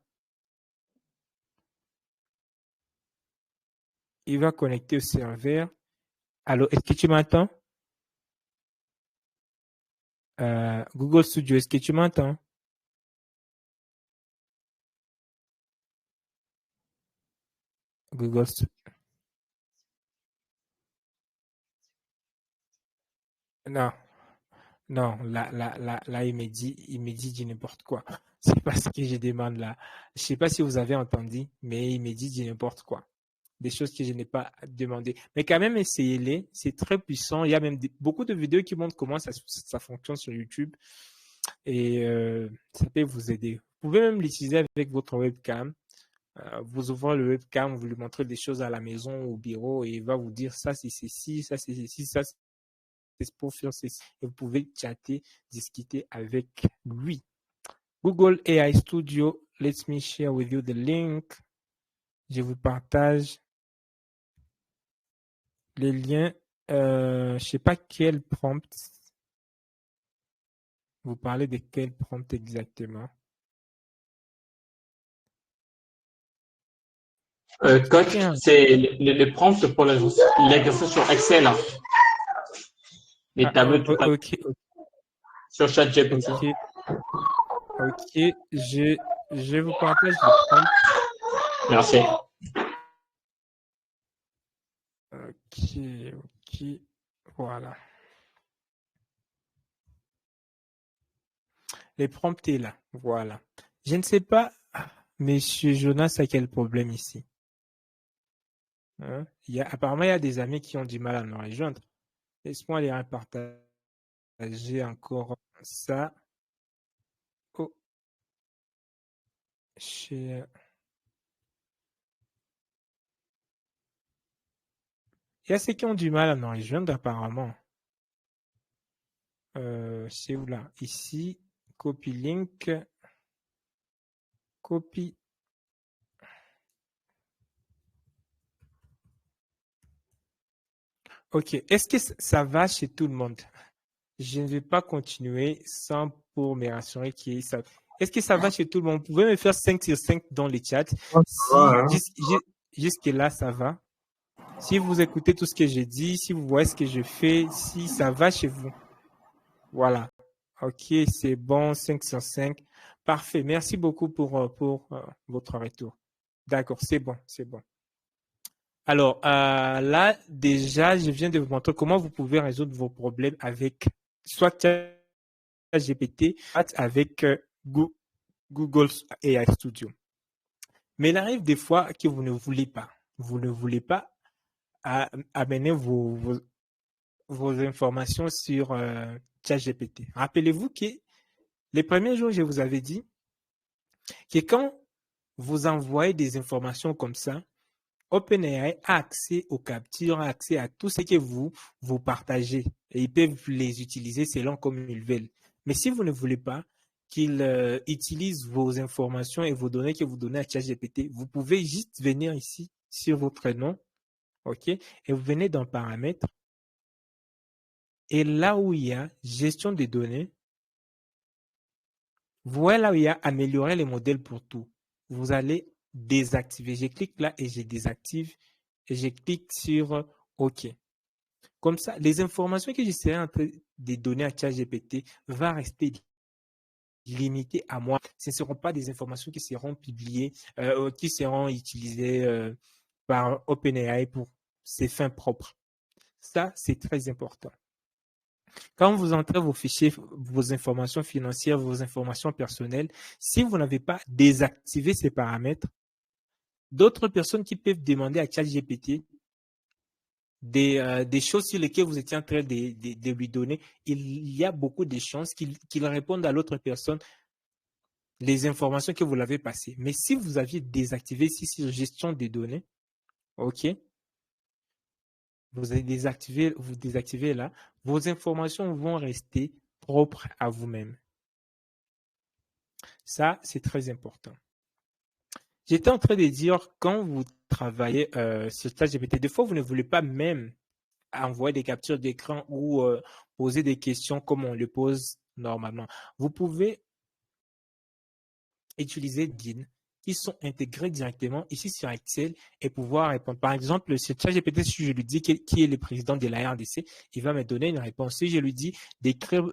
Il va connecter au serveur. Allô, est-ce que tu m'entends? Google Studio, est-ce que tu m'entends? Google Studio. Non, non, là, il me dit du n'importe quoi. C'est pas ce que je demande là. Je sais pas si vous avez entendu, mais il me dit du n'importe quoi. Des choses que je n'ai pas demandé. Mais quand même, essayez-les. C'est très puissant. Il y a même beaucoup de vidéos qui montrent comment ça fonctionne sur YouTube. Et ça peut vous aider. Vous pouvez même l'utiliser avec votre webcam. Vous ouvrez le webcam, vous lui montrez des choses à la maison, au bureau, et il va vous dire ça c'est ceci, ça c'est ceci, ça c'est pour faire ceci. Et vous pouvez chatter, discuter avec lui. Google AI Studio, let me share with you the link. Je vous partage les liens. Je ne sais pas quel prompt. Vous parlez de quel prompt exactement? Coach, c'est le prompt pour l'exercice sur Excel, hein. Les tableaux tout à Ok, sur ChatGPT. ok, je vous partage le prompt. Merci. Ok, voilà. Les prompts est là, voilà. Je ne sais pas Monsieur Jonas a quel problème ici? Hein? Apparemment, il y a des amis qui ont du mal à nous rejoindre. Laisse-moi les partager encore ça. Oh, il y a ceux qui ont du mal à nous rejoindre apparemment. C'est où là? Ici, copy link, copy. Ok, est-ce que ça va chez tout le monde? Je ne vais pas continuer sans pour me rassurer qu'il ça. Est-ce que ça va chez tout le monde? Vous pouvez me faire 5 sur 5 dans les chats. Si hein. jusque-là, ça va. Si vous écoutez tout ce que je dis, si vous voyez ce que je fais, si ça va chez vous. Voilà. Ok, c'est bon, 5 sur 5. Parfait. Merci beaucoup pour votre retour. D'accord, c'est bon, c'est bon. Alors, là, déjà, je viens de vous montrer comment vous pouvez résoudre vos problèmes avec soit ChatGPT, soit avec Google AI Studio. Mais il arrive des fois que vous ne voulez pas. Vous ne voulez pas amener vos informations sur ChatGPT. Rappelez-vous que les premiers jours, je vous avais dit que quand vous envoyez des informations comme ça, OpenAI a accès aux captures, a accès à tout ce que vous partagez et ils peuvent les utiliser selon comme ils veulent. Mais si vous ne voulez pas qu'ils utilisent vos informations et vos données que vous donnez à ChatGPT, vous pouvez juste venir ici sur votre nom, ok, et vous venez dans Paramètres. Et là où il y a Gestion des données, voilà là où il y a Améliorer les modèles pour tout. Vous allez désactiver. Je clique là et je désactive et je clique sur OK. Comme ça, les informations que je serai en train de donner à ChatGPT vont rester limitées à moi. Ce ne seront pas des informations qui seront publiées, qui seront utilisées par OpenAI pour ses fins propres. Ça, c'est très important. Quand vous entrez vos fichiers, vos informations financières, vos informations personnelles, si vous n'avez pas désactivé ces paramètres, d'autres personnes qui peuvent demander à ChatGPT des choses sur lesquelles vous étiez en train de lui donner, il y a beaucoup de chances qu'il réponde à l'autre personne les informations que vous l'avez passées. Mais si vous aviez désactivé ici sur gestion des données, OK, vous désactivez là, vos informations vont rester propres à vous-même. Ça, c'est très important. J'étais en train de dire, quand vous travaillez sur ChatGPT, des fois, vous ne voulez pas même envoyer des captures d'écran ou poser des questions comme on le pose normalement. Vous pouvez utiliser DIN qui sont intégrés directement ici sur Excel et pouvoir répondre. Par exemple, sur ChatGPT, si je lui dis qui est le président de la RDC, il va me donner une réponse. Si je lui dis d'écrire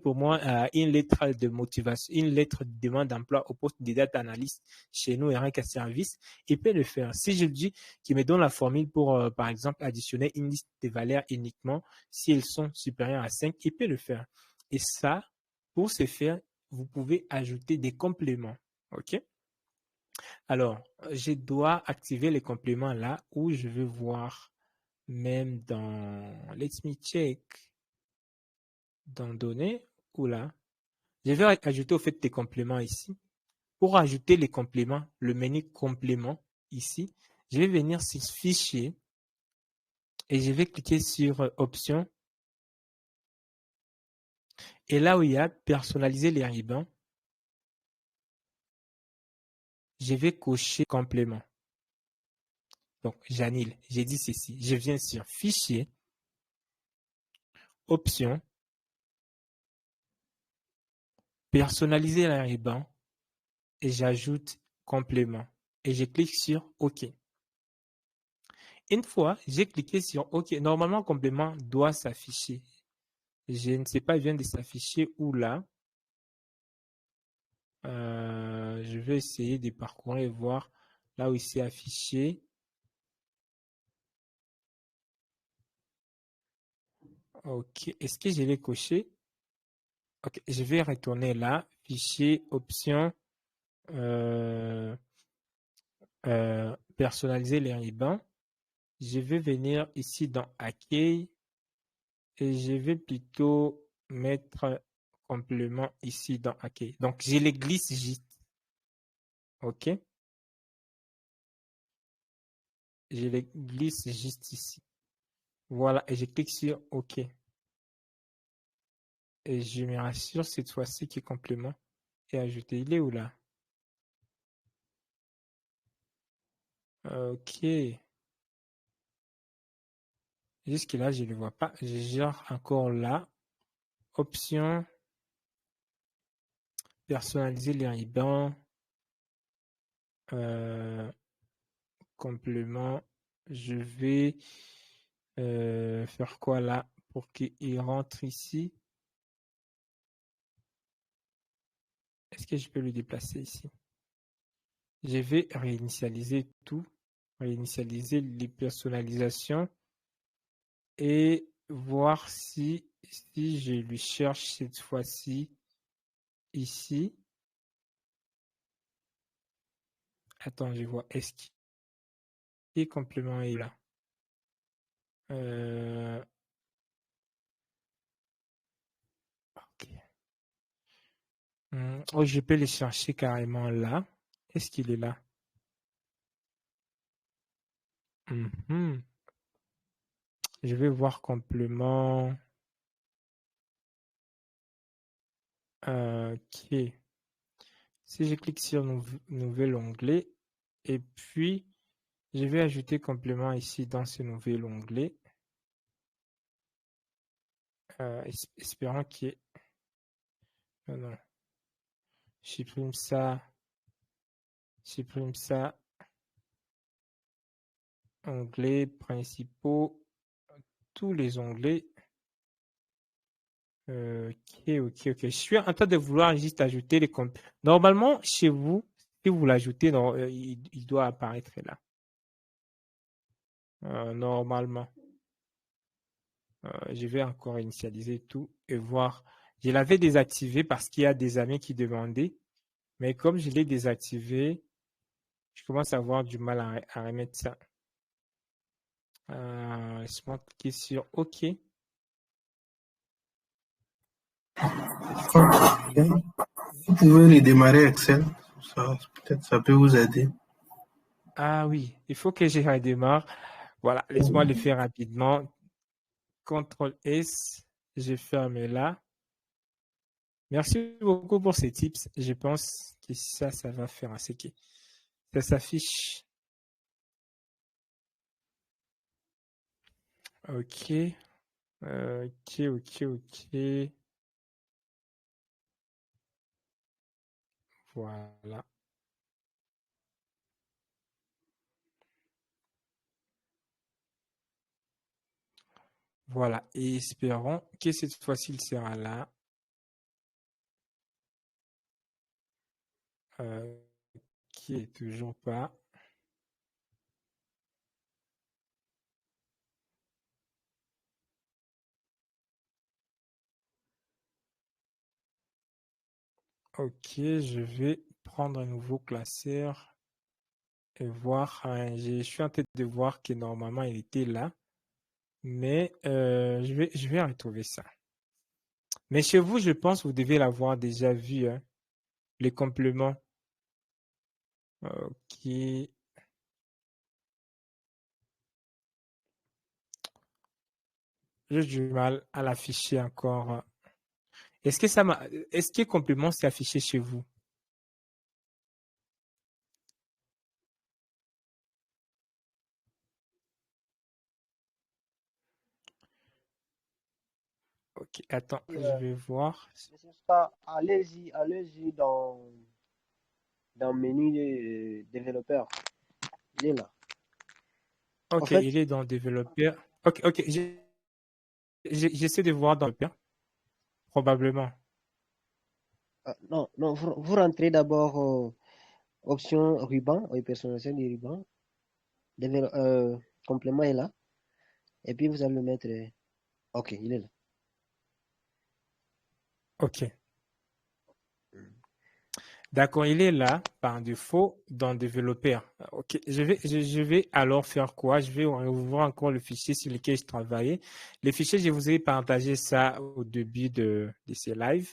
pour moi une lettre de motivation, une lettre de demande d'emploi au poste de data analyst chez nous, RK Service, il peut le faire. Si je lui dis qu'il me donne la formule pour, par exemple, additionner une liste de valeurs uniquement si elles sont supérieures à 5, il peut le faire. Et ça, pour ce faire, vous pouvez ajouter des compléments. OK? Alors, je dois activer les compléments là où je veux voir même dans Let me check dans données ou là. Je vais ajouter au fait des compléments ici. Pour ajouter les compléments, le menu complément ici, je vais venir sur fichier et je vais cliquer sur options. Et là où il y a personnaliser les rubans, je vais cocher complément. Donc, j'annule. J'ai dit ceci. Je viens sur fichier, options, personnaliser les rubans et j'ajoute complément. Et je clique sur OK. Une fois, j'ai cliqué sur OK. Normalement, complément doit s'afficher. Je ne sais pas, il vient de s'afficher où là. Je vais essayer de parcourir et voir là où il s'est affiché. OK. Est-ce que je l'ai coché? OK. Je vais retourner là. Fichier, option, euh, personnaliser les rubans. Je vais venir ici dans accueil et je vais plutôt mettre complément ici dans accueil. Donc, je les glisse juste. OK? Je les glisse juste ici. Voilà, et je clique sur OK. Et je me rassure cette fois-ci que complément est ajouté. Il est où là? OK. Jusque-là, je ne le vois pas. Je gère encore là. Option. Personnaliser les rubans. Complément. Je vais faire quoi là pour qu'il rentre ici? Est-ce que je peux le déplacer ici? Je vais réinitialiser tout, réinitialiser les personnalisations et voir si je lui cherche cette fois-ci ici. Attends, je vois. Est-ce que complément est là? Ok. Oh, je peux le chercher carrément là. Est-ce qu'il est là? Je vais voir complément. Ok. Si je clique sur nouvel onglet et puis je vais ajouter complément ici dans ce nouvel onglet. Espérant qu'il y ait... non. Supprime ça. Supprime ça. Onglets principaux. Tous les onglets. Ok. Je suis en train de vouloir juste ajouter les comptes. Normalement, chez vous, si vous l'ajoutez, il doit apparaître là. Normalement. Je vais encore initialiser tout et voir. Je l'avais désactivé parce qu'il y a des amis qui demandaient. Mais comme je l'ai désactivé, je commence à avoir du mal à remettre ça. Laisse-moi cliquer sur OK. Vous pouvez redémarrer Excel. Peut-être ça peut vous aider. Ah oui, il faut que je redémarre. Voilà, laisse-moi le faire rapidement. CTRL S, je ferme là. Merci beaucoup pour ces tips. Je pense que ça va faire un que ça s'affiche. Ok. Ok. Voilà. Voilà. Et espérons que cette fois-ci, il sera là. Qui est toujours pas. Ok, je vais prendre un nouveau classeur et voir. Je suis en train de voir que normalement il était là, mais je vais retrouver ça. Mais chez vous, je pense que vous devez l'avoir déjà vu, hein, les compléments. Ok. J'ai du mal à l'afficher encore. Est-ce que complément s'est affiché chez vous? Ok, attends, je vais voir. Monsieur Star, allez-y dans le menu de développeur. Il est là. En Ok, fait, il est dans développeur. Ok, j'essaie de voir dans le développeur, probablement. non, vous rentrez d'abord option ruban, oui, personnalisation du ruban. Complément est là. Et puis vous allez le mettre. Ok, il est là. Ok. D'accord, il est là par défaut dans développeur. Ok, je vais alors faire quoi? Je vais ouvrir encore le fichier sur lequel je travaillais. Le fichier, je vous ai partagé ça au début de ces lives.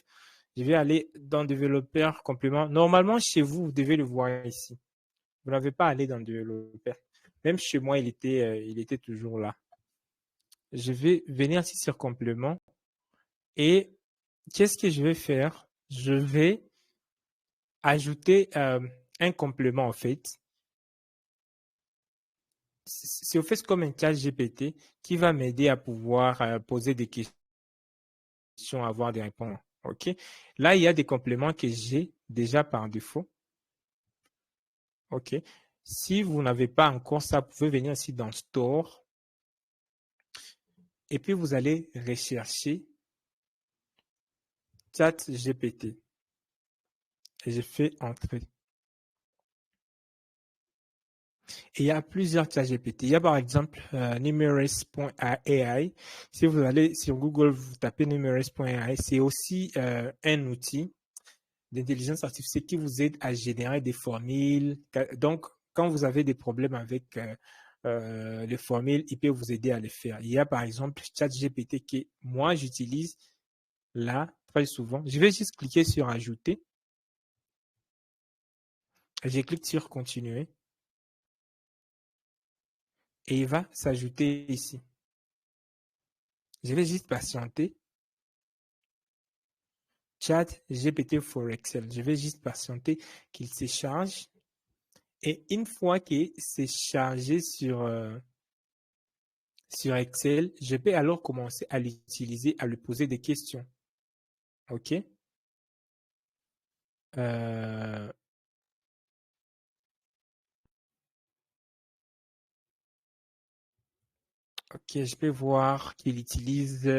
Je vais aller dans développeur complément. Normalement, chez vous, vous devez le voir ici. Vous n'avez pas à aller dans développeur. Même chez moi, il était toujours là. Je vais venir ici sur complément et qu'est-ce que je vais faire? Je vais ajouter un complément en fait. C'est au fait comme un chat GPT qui va m'aider à pouvoir poser des questions, avoir des réponses. OK? Là, il y a des compléments que j'ai déjà par défaut. OK? Si vous n'avez pas encore ça, vous pouvez venir ici dans Store et puis vous allez rechercher chat GPT. Et je fais entrer. Et il y a plusieurs chats GPT. Il y a par exemple numerous.ai. Si vous allez sur Google, vous tapez numerous.ai, c'est aussi un outil d'intelligence artificielle qui vous aide à générer des formules. Donc, quand vous avez des problèmes avec les formules, il peut vous aider à les faire. Il y a par exemple ChatGPT que moi j'utilise là très souvent. Je vais juste cliquer sur ajouter. Je clique sur continuer. Et il va s'ajouter ici. Je vais juste patienter. Chat GPT for Excel. Je vais juste patienter qu'il se charge. Et une fois qu'il s'est chargé sur Excel, je peux alors commencer à l'utiliser, à lui poser des questions. OK? OK, je peux voir qu'il utilise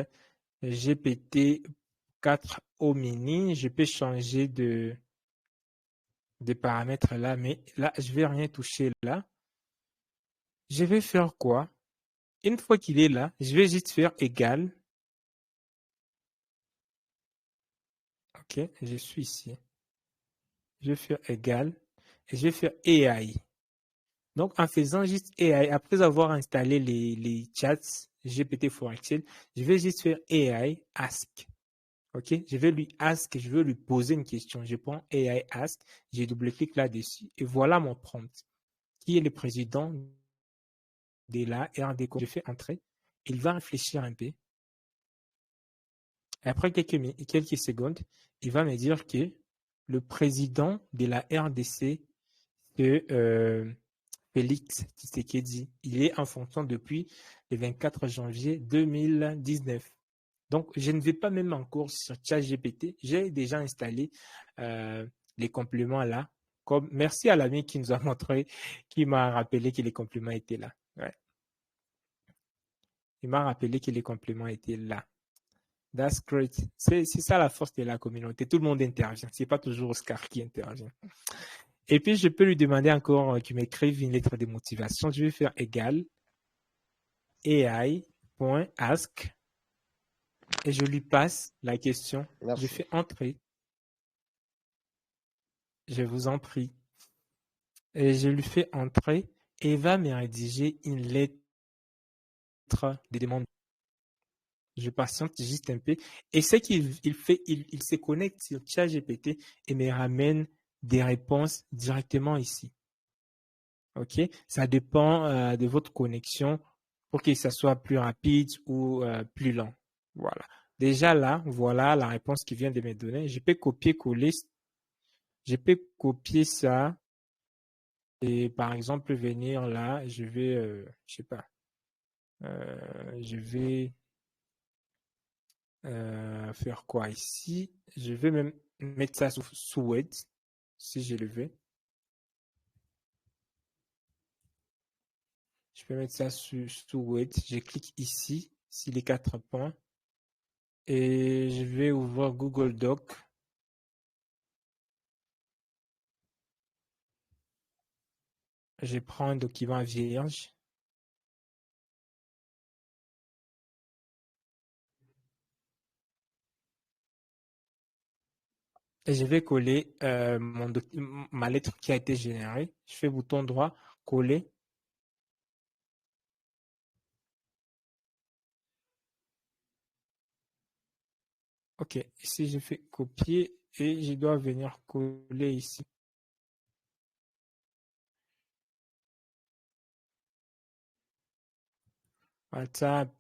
GPT-4 mini. Je peux changer de paramètres là, mais là, je vais rien toucher là. Je vais faire quoi? Une fois qu'il est là, je vais juste faire égal. OK, je suis ici. Je vais faire égal et je vais faire AI. Donc, en faisant juste AI, après avoir installé les chats GPT for Excel, je vais juste faire AI ask. OK, je vais lui ask, je vais lui poser une question. Je prends AI ask, je double-clique là-dessus et voilà mon prompt. Qui est le président de la RD? Je fais entrer. Il va réfléchir un peu. Et après quelques secondes, il va me dire que le président de la RDC, c'est Félix Tshisekedi. Il est en fonction depuis le 24 janvier 2019. Donc, je ne vais pas même encore sur ChatGPT. J'ai déjà installé les compléments là. Comme, merci à l'ami qui nous a montré, qui m'a rappelé que les compléments étaient là. Ouais. Il m'a rappelé que les compléments étaient là. That's great. C'est ça la force de la communauté. Tout le monde intervient. C'est pas toujours Oscar qui intervient. Et puis, je peux lui demander encore qu'il m'écrive une lettre de motivation. Je vais faire égal AI.ask et je lui passe la question. Merci. Je fais entrer. Je vous en prie. Et je lui fais entrer et il va me rédiger une lettre de demande. Je patiente juste un peu. Et ce qu'il fait, il se connecte sur ChatGPT et me ramène des réponses directement ici. OK? Ça dépend de votre connexion pour que ça soit plus rapide ou plus lent. Voilà. Déjà là, voilà la réponse qui vient de me donner. Je peux copier-coller. Je peux copier ça et par exemple venir là. Je vais, je sais pas, je vais faire quoi ici? Je vais même mettre ça sous Word si je le veux. Je peux mettre ça sous Word. Je clique ici, sur les 4 points. Et je vais ouvrir Google Doc. Je prends un document vierge. Et je vais coller ma lettre qui a été générée. Je fais bouton droit, coller. OK, ici je fais copier et je dois venir coller ici. WhatsApp.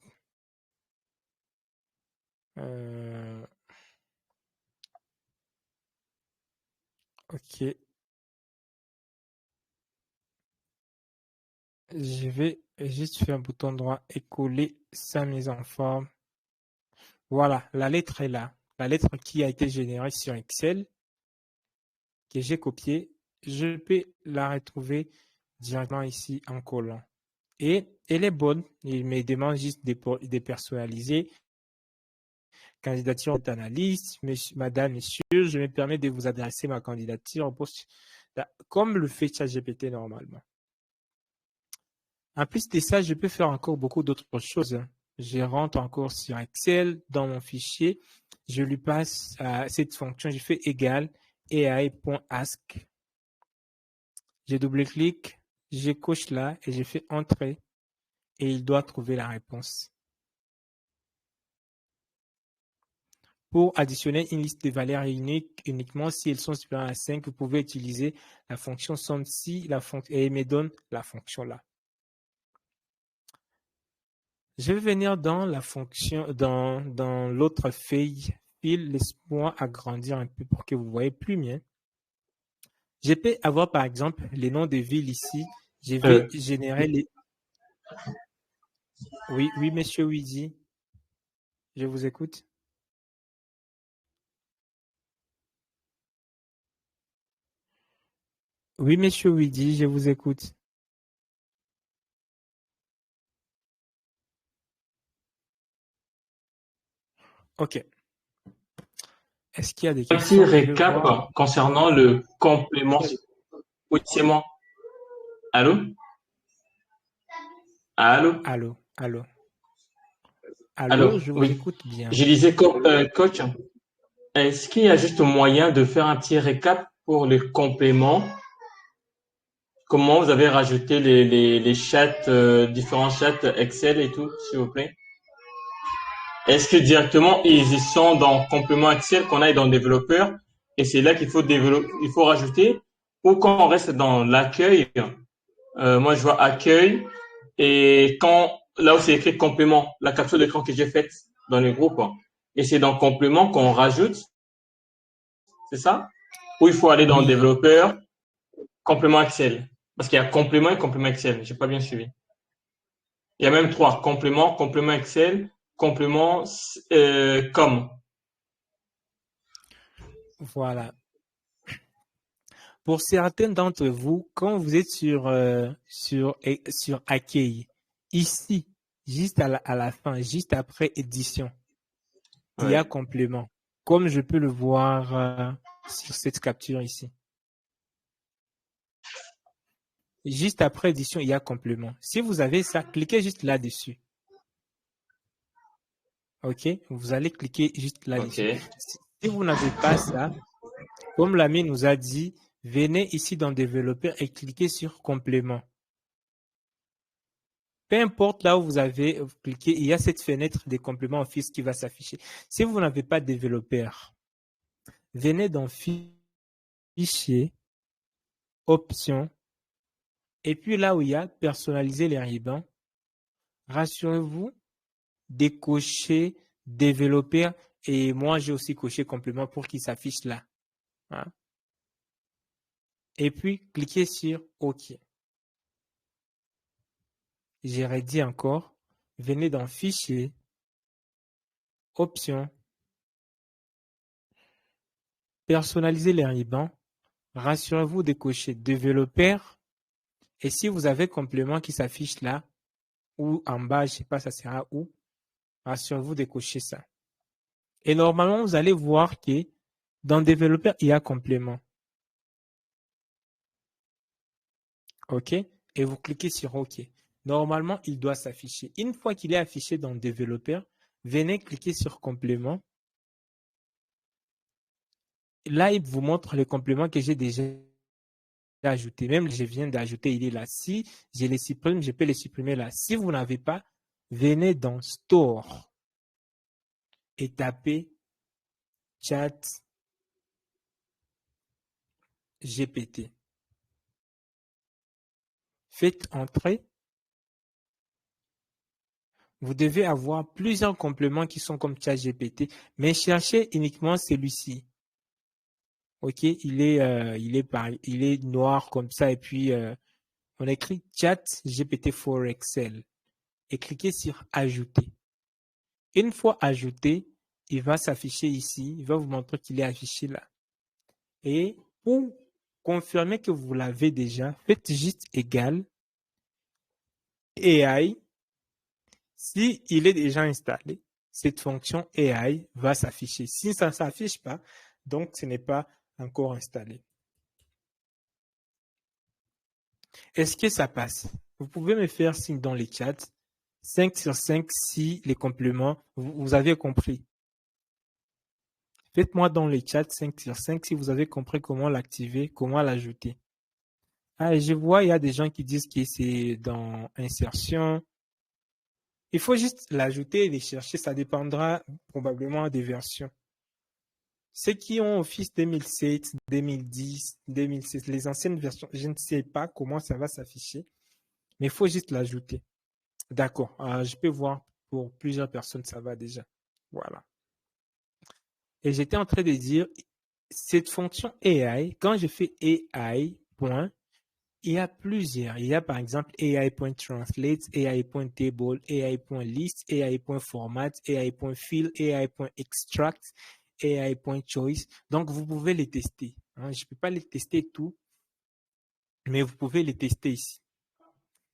OK. Je vais juste faire un bouton droit et coller sa mise en forme. Voilà, la lettre est là. La lettre qui a été générée sur Excel, que j'ai copiée, je peux la retrouver directement ici en collant. Et elle est bonne. Il me demande juste de personnaliser. Candidature d'analyste, madame, monsieur, je me permets de vous adresser ma candidature au poste comme le fait ChatGPT normalement. En plus de ça, je peux faire encore beaucoup d'autres choses. Je rentre encore sur Excel dans mon fichier. Je lui passe cette fonction. Je fais égal AI.ask. Je double-clique, je coche là et je fais entrer. Et il doit trouver la réponse. Pour additionner une liste de valeurs uniquement si elles sont supérieures à 5, vous pouvez utiliser la fonction somme si et il me donne la fonction là. Je vais venir dans la fonction, dans l'autre feuille, laisse-moi agrandir un peu pour que vous voyez plus bien. Je peux avoir par exemple les noms de villes ici. Je vais générer les. Oui, monsieur Widi. Je vous écoute. Oui, monsieur Widi, je vous écoute. OK. Est-ce qu'il y a des questions? Un petit récap concernant le complément. Oui, c'est moi. Allô? Allô? Allô, allô. Alors, Je vous oui. écoute bien. Je disais, coach, est-ce qu'il y a juste moyen de faire un petit récap pour les compléments? Comment vous avez rajouté les chats, différents chats Excel et tout, s'il vous plaît? Est-ce que directement ils y sont dans complément Excel qu'on aille dans développeur et c'est là qu'il faut développer, il faut rajouter, ou quand on reste dans l'accueil, moi je vois accueil et quand là où c'est écrit complément, la capture d'écran que j'ai faite dans le groupe, et c'est dans complément qu'on rajoute, c'est ça? Ou il faut aller dans Oui. développeur, complément Excel, parce qu'il y a complément et complément Excel, j'ai pas bien suivi. Il y a même 3, complément, complément Excel, complément com. Voilà. Pour certains d'entre vous, quand vous êtes sur accueil, ici, juste à la fin, juste après édition, il y a complément, comme je peux le voir sur cette capture ici. Juste après édition, il y a complément. Si vous avez ça, cliquez juste là-dessus. OK? Vous allez cliquer juste là-dessus. Okay. Si vous n'avez pas ça, comme l'ami nous a dit, venez ici dans développeur et cliquez sur complément. Peu importe là où vous avez cliqué, il y a cette fenêtre des compléments Office qui va s'afficher. Si vous n'avez pas de développeur, venez dans Fichier, Options, et puis là où il y a Personnaliser les rubans, rassurez-vous de cocher Développeur, et moi j'ai aussi coché Complément pour qu'il s'affiche là. Hein? Et puis cliquez sur OK. J'ai redit encore, venez dans Fichier, Options, Personnaliser les rubans, rassurez-vous de cocher Développeur, et si vous avez complément qui s'affiche là, ou en bas, je ne sais pas, ça sera où, rassurez-vous de cocher ça. Et normalement, vous allez voir que dans développeur, il y a complément. OK? Et vous cliquez sur OK. Normalement, il doit s'afficher. Une fois qu'il est affiché dans développeur, venez cliquer sur complément. là, il vous montre le complément que j'ai déjà ajouté. Même je viens d'ajouter, il est là. Si je les supprime, je peux les supprimer là. Si vous n'avez pas, venez dans Store et tapez Chat GPT. Faites entrer. Vous devez avoir plusieurs compléments qui sont comme ChatGPT, mais cherchez uniquement celui-ci. OK, il est noir comme ça et puis on écrit ChatGPT for Excel et cliquez sur ajouter. Une fois ajouté, il va s'afficher ici, il va vous montrer qu'il est affiché là. Et pour confirmer que vous l'avez déjà, faites juste égal AI. Si il est déjà installé, cette fonction AI va s'afficher. Si ça ne s'affiche pas, donc ce n'est pas encore installé. Est-ce que ça passe? Vous pouvez me faire signe dans les chats. 5 sur 5 si les compléments, vous avez compris. Faites-moi dans les chats 5 sur 5 si vous avez compris comment l'activer, comment l'ajouter. Ah, je vois, il y a des gens qui disent que c'est dans insertion. Il faut juste l'ajouter et les chercher. Ça dépendra probablement des versions. Ceux qui ont Office 2007, 2010, 2006, les anciennes versions, je ne sais pas comment ça va s'afficher, mais il faut juste l'ajouter. D'accord. Je peux voir pour plusieurs personnes, ça va déjà. Voilà. Et j'étais en train de dire, cette fonction AI, quand je fais AI, point, il y a plusieurs. Il y a par exemple AI.translate, AI.table, AI.list, AI.format, AI.fill, AI.extract, AI.choice. Donc, vous pouvez les tester. Je ne peux pas les tester tout, mais vous pouvez les tester ici.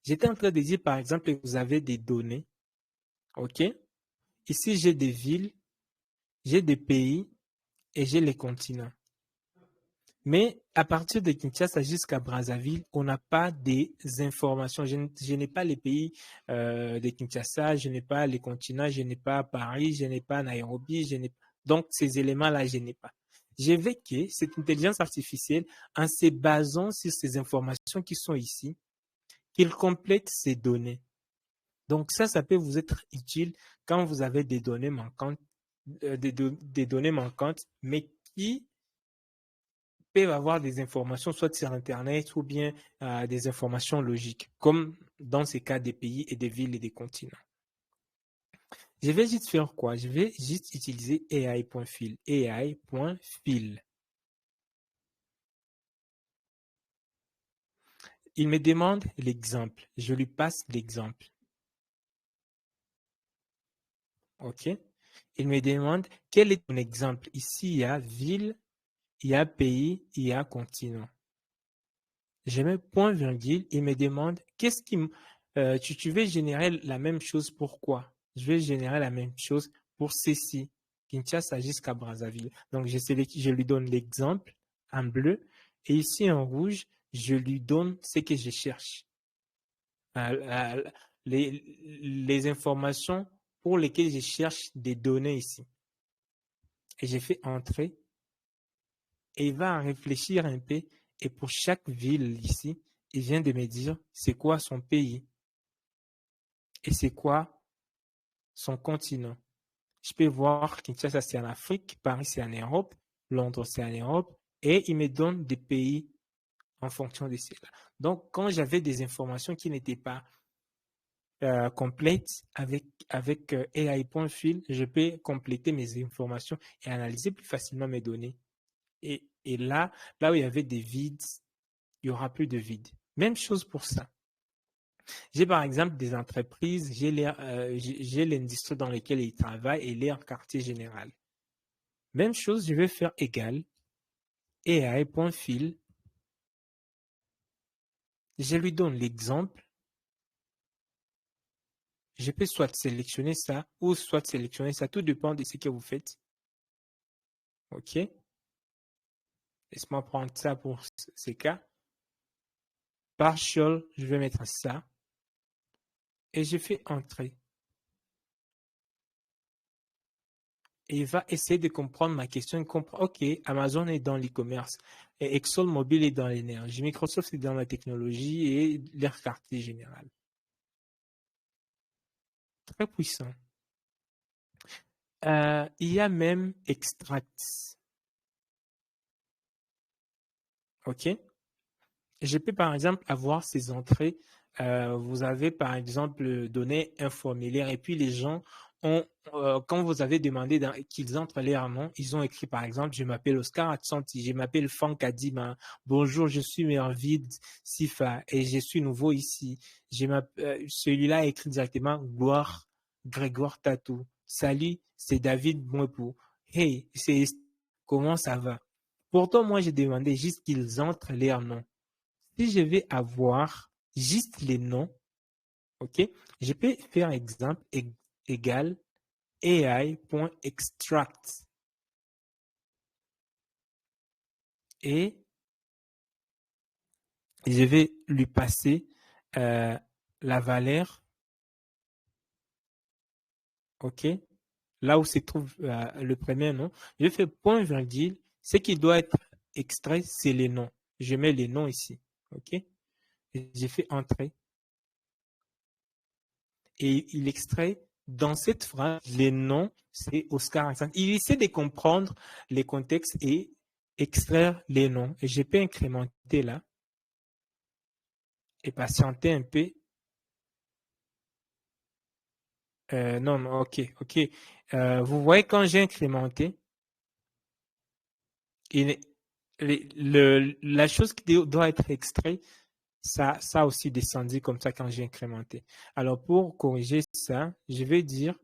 J'étais en train de dire, par exemple, que vous avez des données. OK? Ici, j'ai des villes, j'ai des pays et j'ai les continents. Mais à partir de Kinshasa jusqu'à Brazzaville, on n'a pas des informations. Je n'ai pas les pays de Kinshasa, je n'ai pas les continents, je n'ai pas Paris, je n'ai pas Nairobi, donc ces éléments-là, je n'ai pas. Je veux que cette intelligence artificielle, en se basant sur ces informations qui sont ici, qu'il complète ces données. Donc ça peut vous être utile quand vous avez des données manquantes, des données manquantes, mais qui peuvent avoir des informations soit sur Internet ou bien des informations logiques, comme dans ces cas des pays et des villes et des continents. Je vais juste faire quoi? Je vais juste utiliser AI.fill. AI.fill. Il me demande l'exemple. Je lui passe l'exemple. OK? Il me demande quel est ton exemple. Ici, il y a ville, il y a pays, il y a continent. Je mets point virgule, il me demande qu'est-ce qui tu veux générer la même chose pourquoi? Je vais générer la même chose pour ceci, Kinshasa jusqu'à Brazzaville. Donc je lui donne l'exemple en bleu et ici en rouge, je lui donne ce que je cherche. Les informations pour lesquelles je cherche des données ici. Et j'ai fait entrer et il va en réfléchir un peu. Et pour chaque ville ici, il vient de me dire c'est quoi son pays et c'est quoi son continent. Je peux voir Kinshasa c'est en Afrique, Paris c'est en Europe, Londres c'est en Europe et il me donne des pays en fonction de cela. Donc quand j'avais des informations qui n'étaient pas complètes avec AI.fill, je peux compléter mes informations et analyser plus facilement mes données. Et là où il y avait des vides, il n'y aura plus de vide. Même chose pour ça. J'ai par exemple des entreprises, j'ai l'industrie dans laquelle ils travaillent et leur quartier général. Même chose, je vais faire égal AI.fill. Je lui donne l'exemple. Je peux soit sélectionner ça ou soit sélectionner ça. Tout dépend de ce que vous faites. OK. Laisse-moi prendre ça pour ces cas. Partial, je vais mettre ça. Et je fais entrer. et il va essayer de comprendre ma question. Il comprend, OK, Amazon est dans l'e-commerce, et ExxonMobil est dans l'énergie, Microsoft est dans la technologie et leur quartier général. Très puissant. Il y a même Extract. OK? Je peux par exemple avoir ces entrées. Vous avez par exemple donné un formulaire et puis les gens ont, quand vous avez demandé qu'ils entrent leur nom, ils ont écrit par exemple, je m'appelle Oscar Atsanti, je m'appelle Franck Adima, bonjour, je suis Mervid Sifa et je suis nouveau ici. Celui-là a écrit directement Gloire Grégoire Tatou. Salut, c'est David Mwepou. Hey, comment ça va? Pourtant, moi, j'ai demandé juste qu'ils entrent leur nom. Si je vais avoir juste les noms, OK, je peux faire exemple égal AI.extract et je vais lui passer la valeur, OK, là où se trouve le premier nom. Je fais point virgule, ce qui doit être extrait, c'est les noms. Je mets les noms ici, OK, et j'ai fait entrer. Et il extrait dans cette phrase les noms, c'est Oscar Alexandre. Il essaie de comprendre les contextes et extraire les noms. Et je peux incrémenter là et patienter un peu. Non, non, ok, ok. Vous voyez quand j'ai incrémenté, la chose qui doit être extraite, ça a aussi descendu comme ça quand j'ai incrémenté. Alors pour corriger ça, je vais dire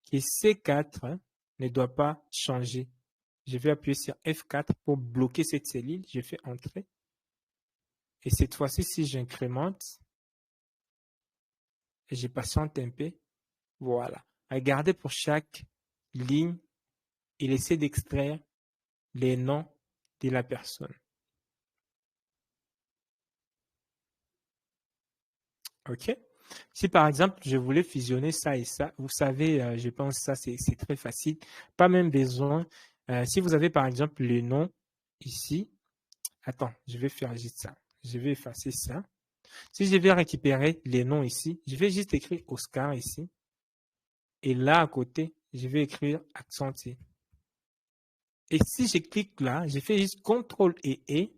que C4 ne doit pas changer. Je vais appuyer sur F4 pour bloquer cette cellule. Je fais entrer. Et cette fois-ci, si j'incrémente, et je patiente un peu, voilà. Regardez pour chaque ligne, il essaie d'extraire les noms de la personne. OK? Si par exemple, je voulais fusionner ça et ça, vous savez, je pense que ça, c'est très facile. Pas même besoin. Si vous avez par exemple le nom ici, attends, je vais faire juste ça. Je vais effacer ça. Si je vais récupérer les noms ici, je vais juste écrire Oscar ici. Et là, à côté, je vais écrire accenté. Et si je clique là, je fais juste CTRL et E.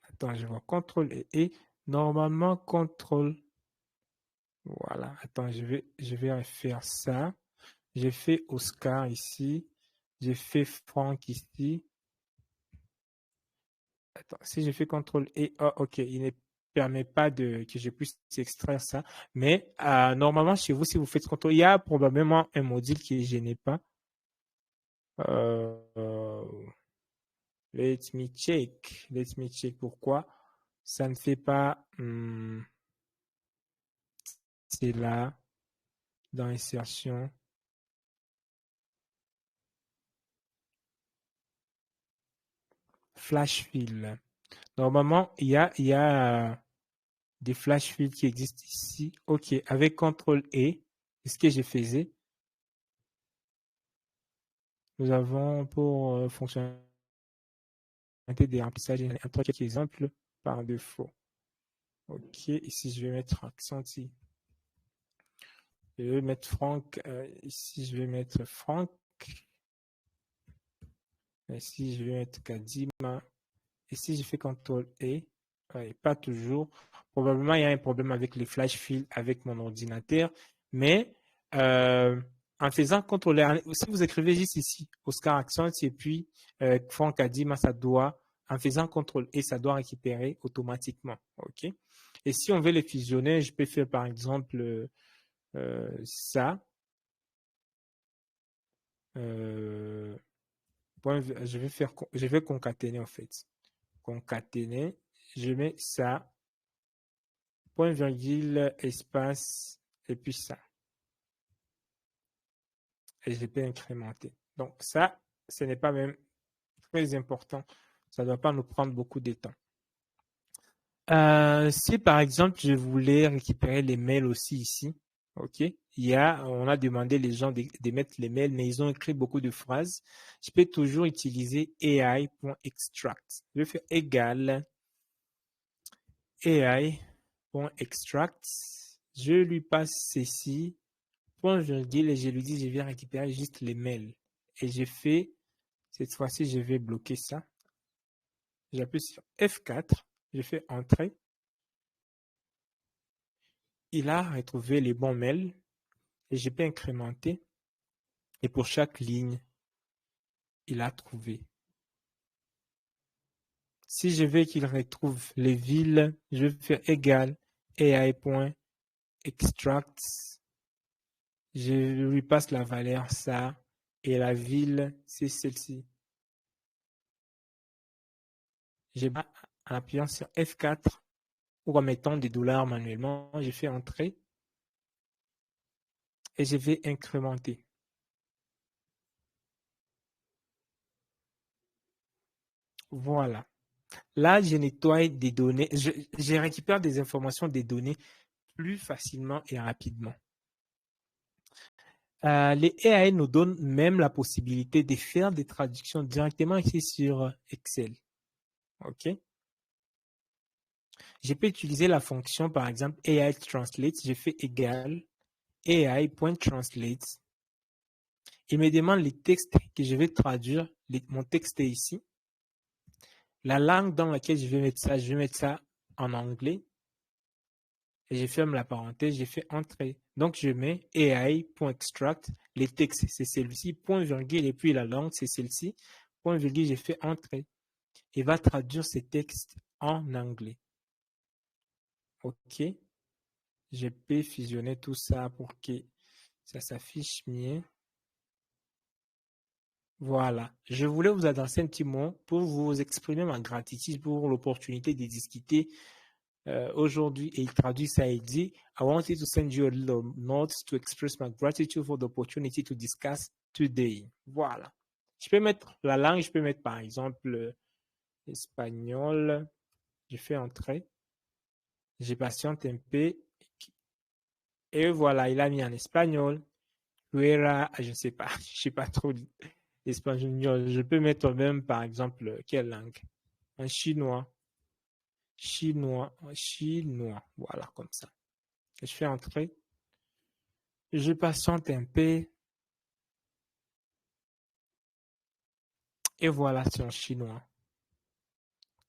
Attends, je vois CTRL et E. Normalement, CTRL. Voilà. Attends, je vais faire ça. J'ai fait Oscar ici. J'ai fait Franck ici. Attends, si je fais CTRL et oh, OK, il ne permet pas que je puisse extraire ça. Mais normalement, chez vous, si vous faites CTRL, il y a probablement un module que je n'ai pas. Let me check. Let me check pourquoi ça ne fait pas. C'est là, dans insertion. Flash fill. Normalement, il y a des flash fills qui existent ici. OK, avec CTRL E, c'est ce que je faisais. Nous avons pour fonctionnalité des remplissages quelques exemples par défaut. OK, ici je vais mettre accent ici. Je vais mettre Franck. Ici je vais mettre Franck. Ici je vais mettre Kadima. Ici je fais CTRL E. Ouais, pas toujours. Probablement il y a un problème avec les flash fills avec mon ordinateur, mais en faisant CTRL E, si vous écrivez juste ici Oscar Accent et puis Franck Kadima, ça doit, en faisant CTRL E, ça doit récupérer automatiquement. OK? Et si on veut les fusionner, je peux faire par exemple ça. Je vais concaténer en fait. Concaténer, je mets ça, point virgule, espace, et puis ça. Et je peux incrémenter. Donc ça, ce n'est pas même très important. Ça ne doit pas nous prendre beaucoup de temps. Si par exemple, je voulais récupérer les mails aussi ici, ok, on a demandé les gens de mettre les mails, mais ils ont écrit beaucoup de phrases. Je peux toujours utiliser AI.extract. Je vais faire égal AI.extract. Je lui passe ceci, point virgule, et je lui dis, je vais récupérer juste les mails. Et cette fois-ci, je vais bloquer ça. J'appuie sur F4, je fais entrer. Il a retrouvé les bons mails et je peux incrémenter. Et pour chaque ligne, il a trouvé. Si je veux qu'il retrouve les villes, je vais faire égal AI.extract. Je lui passe la valeur ça et la ville, c'est celle-ci. En appuyant sur F4 ou en mettant des dollars manuellement, je fais entrer et je vais incrémenter. Voilà. Là, je nettoie des données, je récupère des informations des données plus facilement et rapidement. Les AI nous donnent même la possibilité de faire des traductions directement ici sur Excel. OK? Je peux utiliser la fonction, par exemple, AI Translate. Je fais égal AI.translate. Il me demande les textes que je vais traduire. Mon texte est ici. La langue dans laquelle je vais mettre ça en anglais. Et je ferme la parenthèse, j'ai fait entrer. Donc, je mets AI.extract, les textes, c'est celui-ci, point virgule, et puis la langue, c'est celle-ci, point virgule, j'ai fait entrer. Il va traduire ces textes en anglais. OK. Je peux fusionner tout ça pour que ça s'affiche mieux. Voilà. Je voulais vous adresser un petit mot pour vous exprimer ma gratitude pour l'opportunité de discuter aujourd'hui, et il traduit ça et dit, I wanted to send you a little note to express my gratitude for the opportunity to discuss today. Voilà. Je peux mettre la langue, je peux mettre par exemple espagnol. Je fais entrer. Je patiente un peu. Et voilà, il a mis en espagnol. Je ne sais pas, je ne sais pas trop l'espagnol. Je peux mettre même par exemple quelle langue? En chinois. Chinois. Voilà, comme ça. Je fais entrer. Je patiente un peu. Et voilà, c'est en chinois.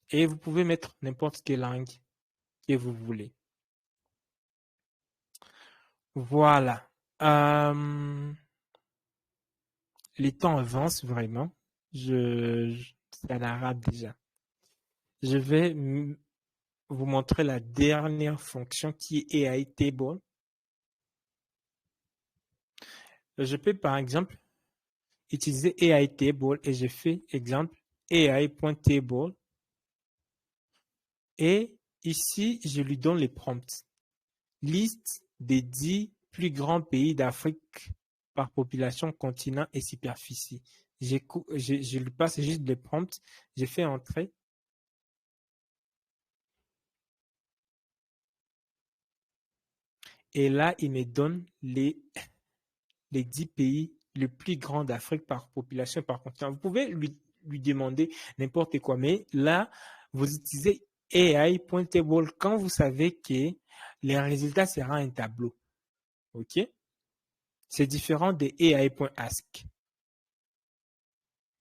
Et vous pouvez mettre n'importe quelle langue que vous voulez. Voilà. Les temps avancent vraiment. C'est en arabe déjà. Je vais vous montrer la dernière fonction qui est AI Table. Je peux par exemple utiliser AI Table et je fais exemple AI.table. Et ici, je lui donne les prompts. Liste des 10 plus grands pays d'Afrique par population, continent et superficie. Je lui passe juste les prompts. J'ai fait entrer. Et là, il me donne les 10 pays les plus grands d'Afrique par population, par continent. Vous pouvez lui demander n'importe quoi, mais là, vous utilisez AI.table quand vous savez que les résultats seront un tableau. OK? C'est différent de AI.ask.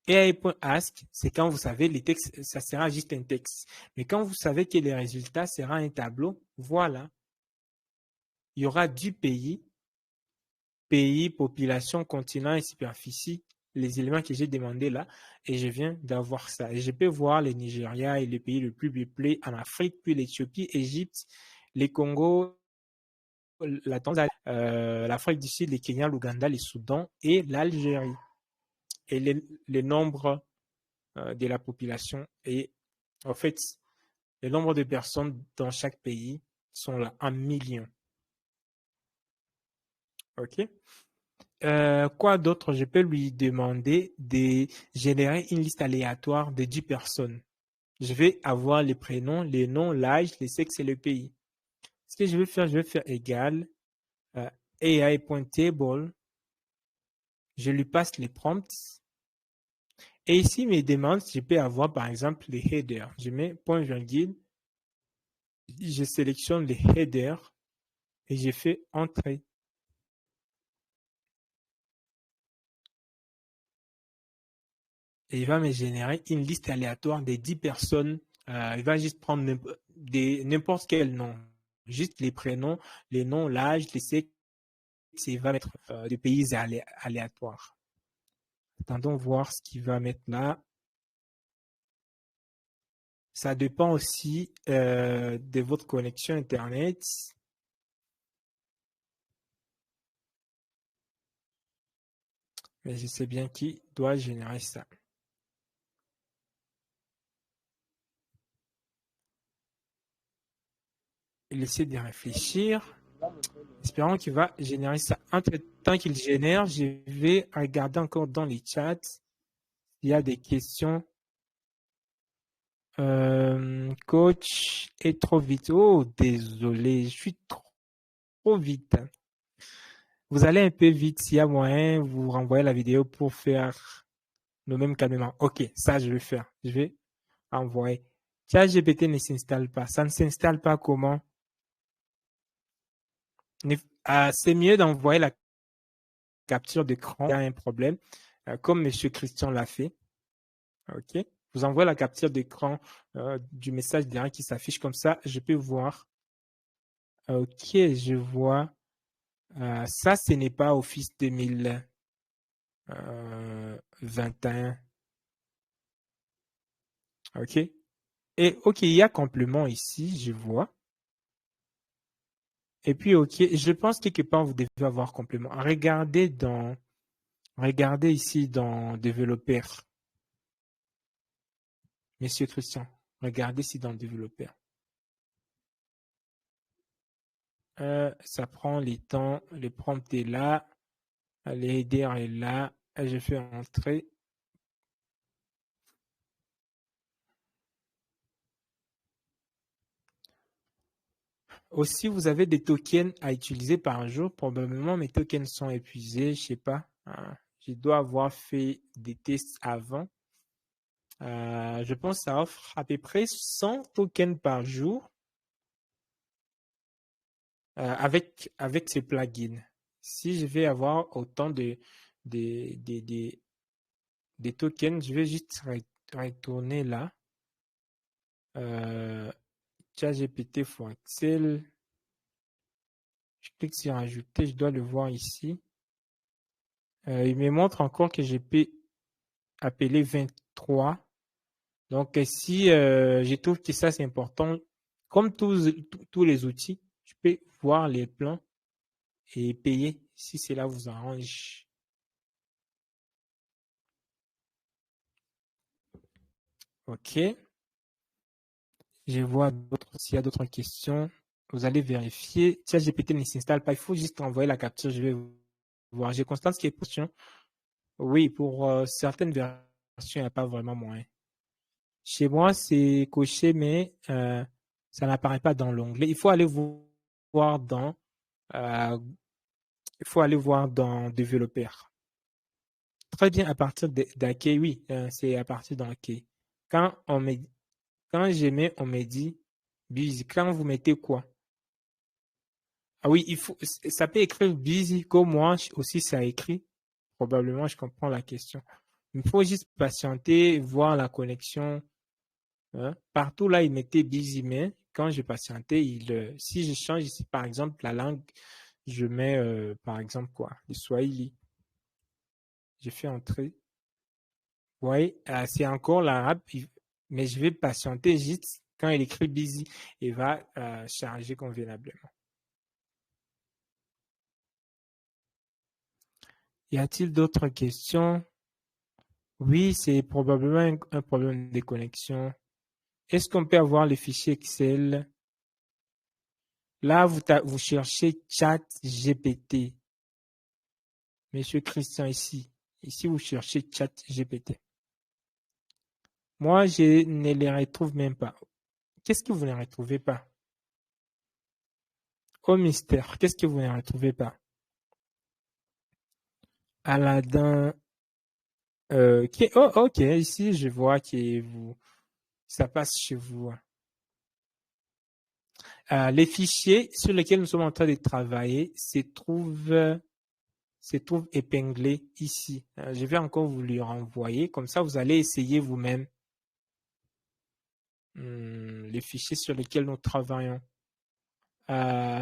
AI.ask, c'est quand vous savez les textes, ça sera juste un texte. Mais quand vous savez que les résultats seront un tableau, voilà. Il y aura du pays, population, continent et superficie, les éléments que j'ai demandé là, et je viens d'avoir ça. Et je peux voir le Nigeria et les pays les plus peuplés en Afrique, puis l'Éthiopie, Égypte, les Congo, la Tanzanie, l'Afrique du Sud, le Kenya, l'Ouganda, le Soudan et l'Algérie. Et les nombres de la population. Et en fait, le nombre de personnes dans chaque pays sont là en millions. OK? Quoi d'autre? Je peux lui demander de générer une liste aléatoire de 10 personnes. je vais avoir les prénoms, les noms, l'âge, les sexes et le pays. Ce que je vais faire égal AI.table. Je lui passe les prompts. Et ici, mes demandes, je peux avoir par exemple les headers. Je mets point virgule, je sélectionne les headers et je fais entrer. Et il va me générer une liste aléatoire des 10 personnes. Il va juste prendre n'importe quel nom. Juste les prénoms, les noms, l'âge, les sexes. Il va mettre des pays aléatoires. Attendons voir ce qu'il va mettre là. Ça dépend aussi de votre connexion Internet. Mais je sais bien qui doit générer ça. Il essaie de réfléchir. Espérons qu'il va générer ça. Entre temps qu'il génère, je vais regarder encore dans les chats s'il y a des questions. Coach est trop vite. Oh, désolé, je suis trop vite. Vous allez un peu vite. S'il y a moyen, vous renvoyez la vidéo pour faire le même calmement. Ok, ça je vais faire. Je vais envoyer. ChatGPT ne s'installe pas. Ça ne s'installe pas comment? C'est mieux d'envoyer la capture d'écran. Il y a un problème, comme M. Christian l'a fait. Ok. Vous envoyez la capture d'écran du message derrière qui s'affiche comme ça. Je peux voir. Ok, je vois. Ça, ce n'est pas Office 2021. Ok. Et ok, il y a complément ici, je vois. Et puis, ok, je pense quelque part, vous devez avoir complément. Regardez ici dans développeur. Monsieur Christian, regardez ici dans développeur. Ça prend les temps, le prompt est là, le header est là, et je fais entrer. Aussi, vous avez des tokens à utiliser par jour. Probablement, mes tokens sont épuisés, je sais pas. Je dois avoir fait des tests avant. Je pense que ça offre à peu près 100 tokens par jour avec ces plugins. Si je vais avoir autant de tokens, je vais juste retourner là. ChatGPT for Excel. Je clique sur ajouter, je dois le voir ici. Il me montre encore que je peux appeler 23. Donc, si je trouve que ça c'est important, comme tous les outils, je peux voir les plans et payer si cela vous arrange. OK. Je vois s'il y a d'autres questions. Vous allez vérifier. ChatGPT ne s'installe pas. Il faut juste envoyer la capture. Je vais voir. Je constate ce qui est question. Oui, pour certaines versions, il n'y a pas vraiment moyen. Chez moi, c'est coché, mais ça n'apparaît pas dans l'onglet. Il faut aller voir dans développeur. Très bien, à partir d'accueil, oui, c'est à partir d'accueil. Quand je mets, on me dit busy. Quand vous mettez quoi? Ah oui, ça peut écrire busy comme moi aussi ça écrit. Probablement, je comprends la question. Il faut juste patienter, voir la connexion. Hein. Partout là, il mettait busy, mais quand je patientais, si je change ici, par exemple, la langue, je mets, par exemple, quoi? Le Swahili. Je fais entrer. Oui, c'est encore l'arabe, mais je vais patienter juste quand il écrit busy, il va charger convenablement. Y a-t-il d'autres questions? Oui, c'est probablement un problème de connexion. Est-ce qu'on peut avoir le fichier Excel? Là, vous cherchez chat GPT. Monsieur Christian, ici. Ici, vous cherchez chat GPT. Moi, je ne les retrouve même pas. Qu'est-ce que vous ne retrouvez pas? Oh mystère, qu'est-ce que vous ne retrouvez pas? Aladdin. Oh, ok, ici, je vois que ça passe chez vous. Les fichiers sur lesquels nous sommes en train de travailler se trouvent épinglés ici. Je vais encore vous les renvoyer. Comme ça, vous allez essayer vous-même les fichiers sur lesquels nous travaillons.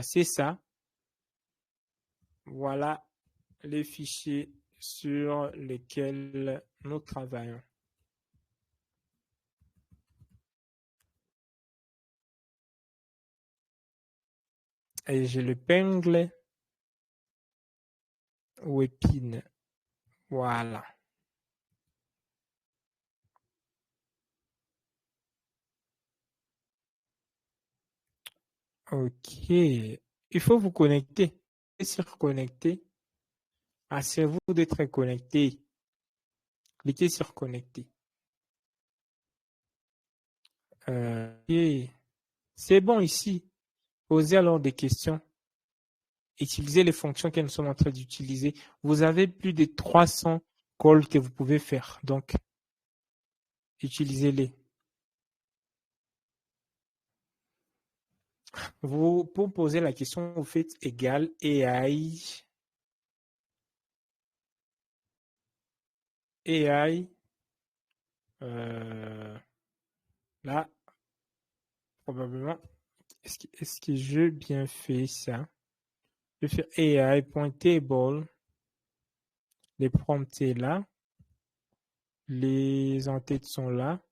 C'est ça. Voilà les fichiers sur lesquels nous travaillons. Et je l'épingle ou épine. Voilà. Ok. Il faut vous connecter. Sur connecter. Assurez-vous d'être connecté. Cliquez sur connecter. Ok. C'est bon ici. Posez alors des questions. Utilisez les fonctions que nous sommes en train d'utiliser. Vous avez plus de 300 calls que vous pouvez faire. Donc, utilisez-les. Pour poser la question, vous faites égal AI. Là, probablement, est-ce que j'ai bien fait ça? Je vais faire AI.table. Les prompts est là. Les en-têtes sont là.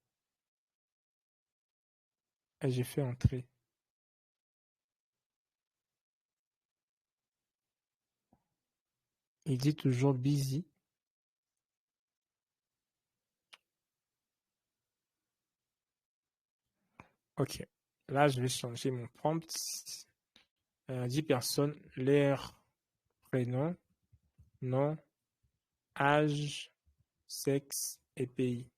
Et j'ai fait entrer. Il dit toujours busy. Ok. Là, je vais changer mon prompt. 10 personnes, leur prénom, nom, âge, sexe et pays.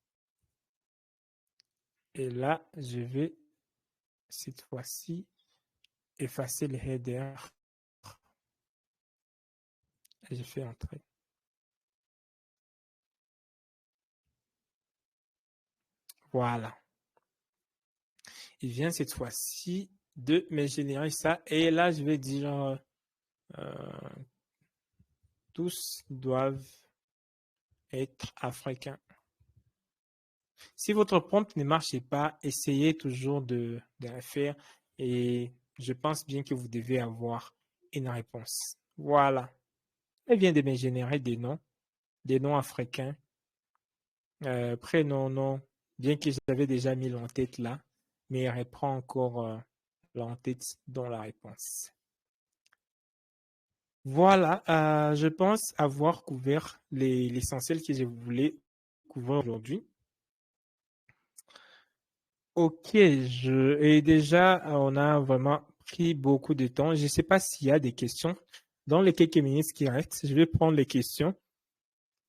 Et là, je vais cette fois-ci effacer le header. Et je fais entrer. Voilà. Il vient cette fois-ci de me générer ça. Et là, je vais dire tous doivent être africains. Si votre prompt ne marche pas, essayez toujours de le faire et je pense bien que vous devez avoir une réponse. Voilà. Elle vient de me générer des noms africains, prénom, nom, bien que j'avais déjà mis l'en-tête là, mais elle reprend encore l'en-tête dans la réponse. Voilà, je pense avoir couvert l'essentiel que je voulais couvrir aujourd'hui. Ok, et déjà, on a vraiment pris beaucoup de temps. Je ne sais pas s'il y a des questions. Dans les quelques minutes qui restent, je vais prendre les questions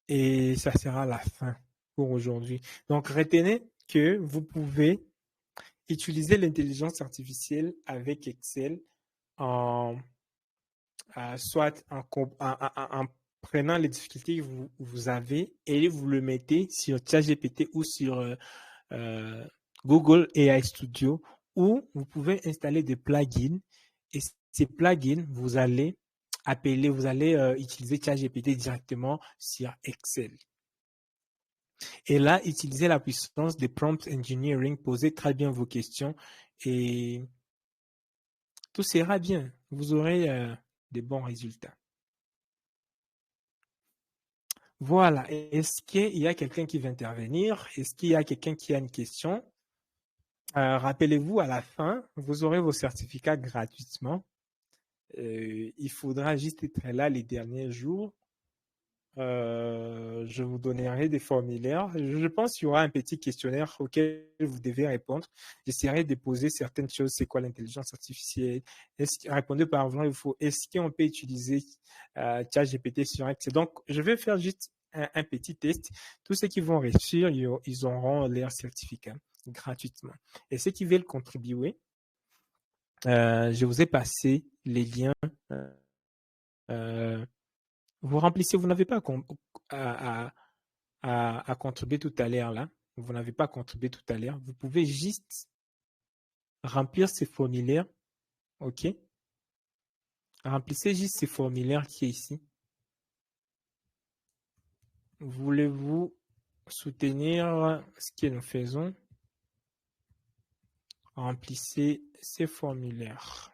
et ça sera la fin pour aujourd'hui. Donc, retenez que vous pouvez utiliser l'intelligence artificielle avec Excel soit en prenant les difficultés que vous avez et vous le mettez sur ChatGPT ou sur Google AI Studio, où vous pouvez installer des plugins et ces plugins, vous allez utiliser ChatGPT directement sur Excel. Et là, utilisez la puissance de prompt engineering, posez très bien vos questions et tout sera bien. Vous aurez de bons résultats. Voilà. Est-ce qu'il y a quelqu'un qui veut intervenir? Est-ce qu'il y a quelqu'un qui a une question? Rappelez-vous, à la fin, vous aurez vos certificats gratuitement. Il faudra juste être là les derniers jours. Je vous donnerai des formulaires. Je pense qu'il y aura un petit questionnaire auquel vous devez répondre. J'essaierai de poser certaines choses. C'est quoi l'intelligence artificielle? Répondez par exemple, est-ce qu'on peut utiliser ChatGPT sur Excel? Donc, je vais faire juste un petit test. Tous ceux qui vont réussir, ils auront leur certificat gratuitement. Et ceux qui veulent contribuer, je vous ai passé les liens. Vous remplissez, vous n'avez pas à contribuer tout à l'heure là. Vous n'avez pas contribué tout à l'heure. Vous pouvez juste remplir ces formulaires. OK? Remplissez juste ces formulaires qui est ici. Voulez-vous soutenir ce que nous faisons? Remplissez ces formulaires.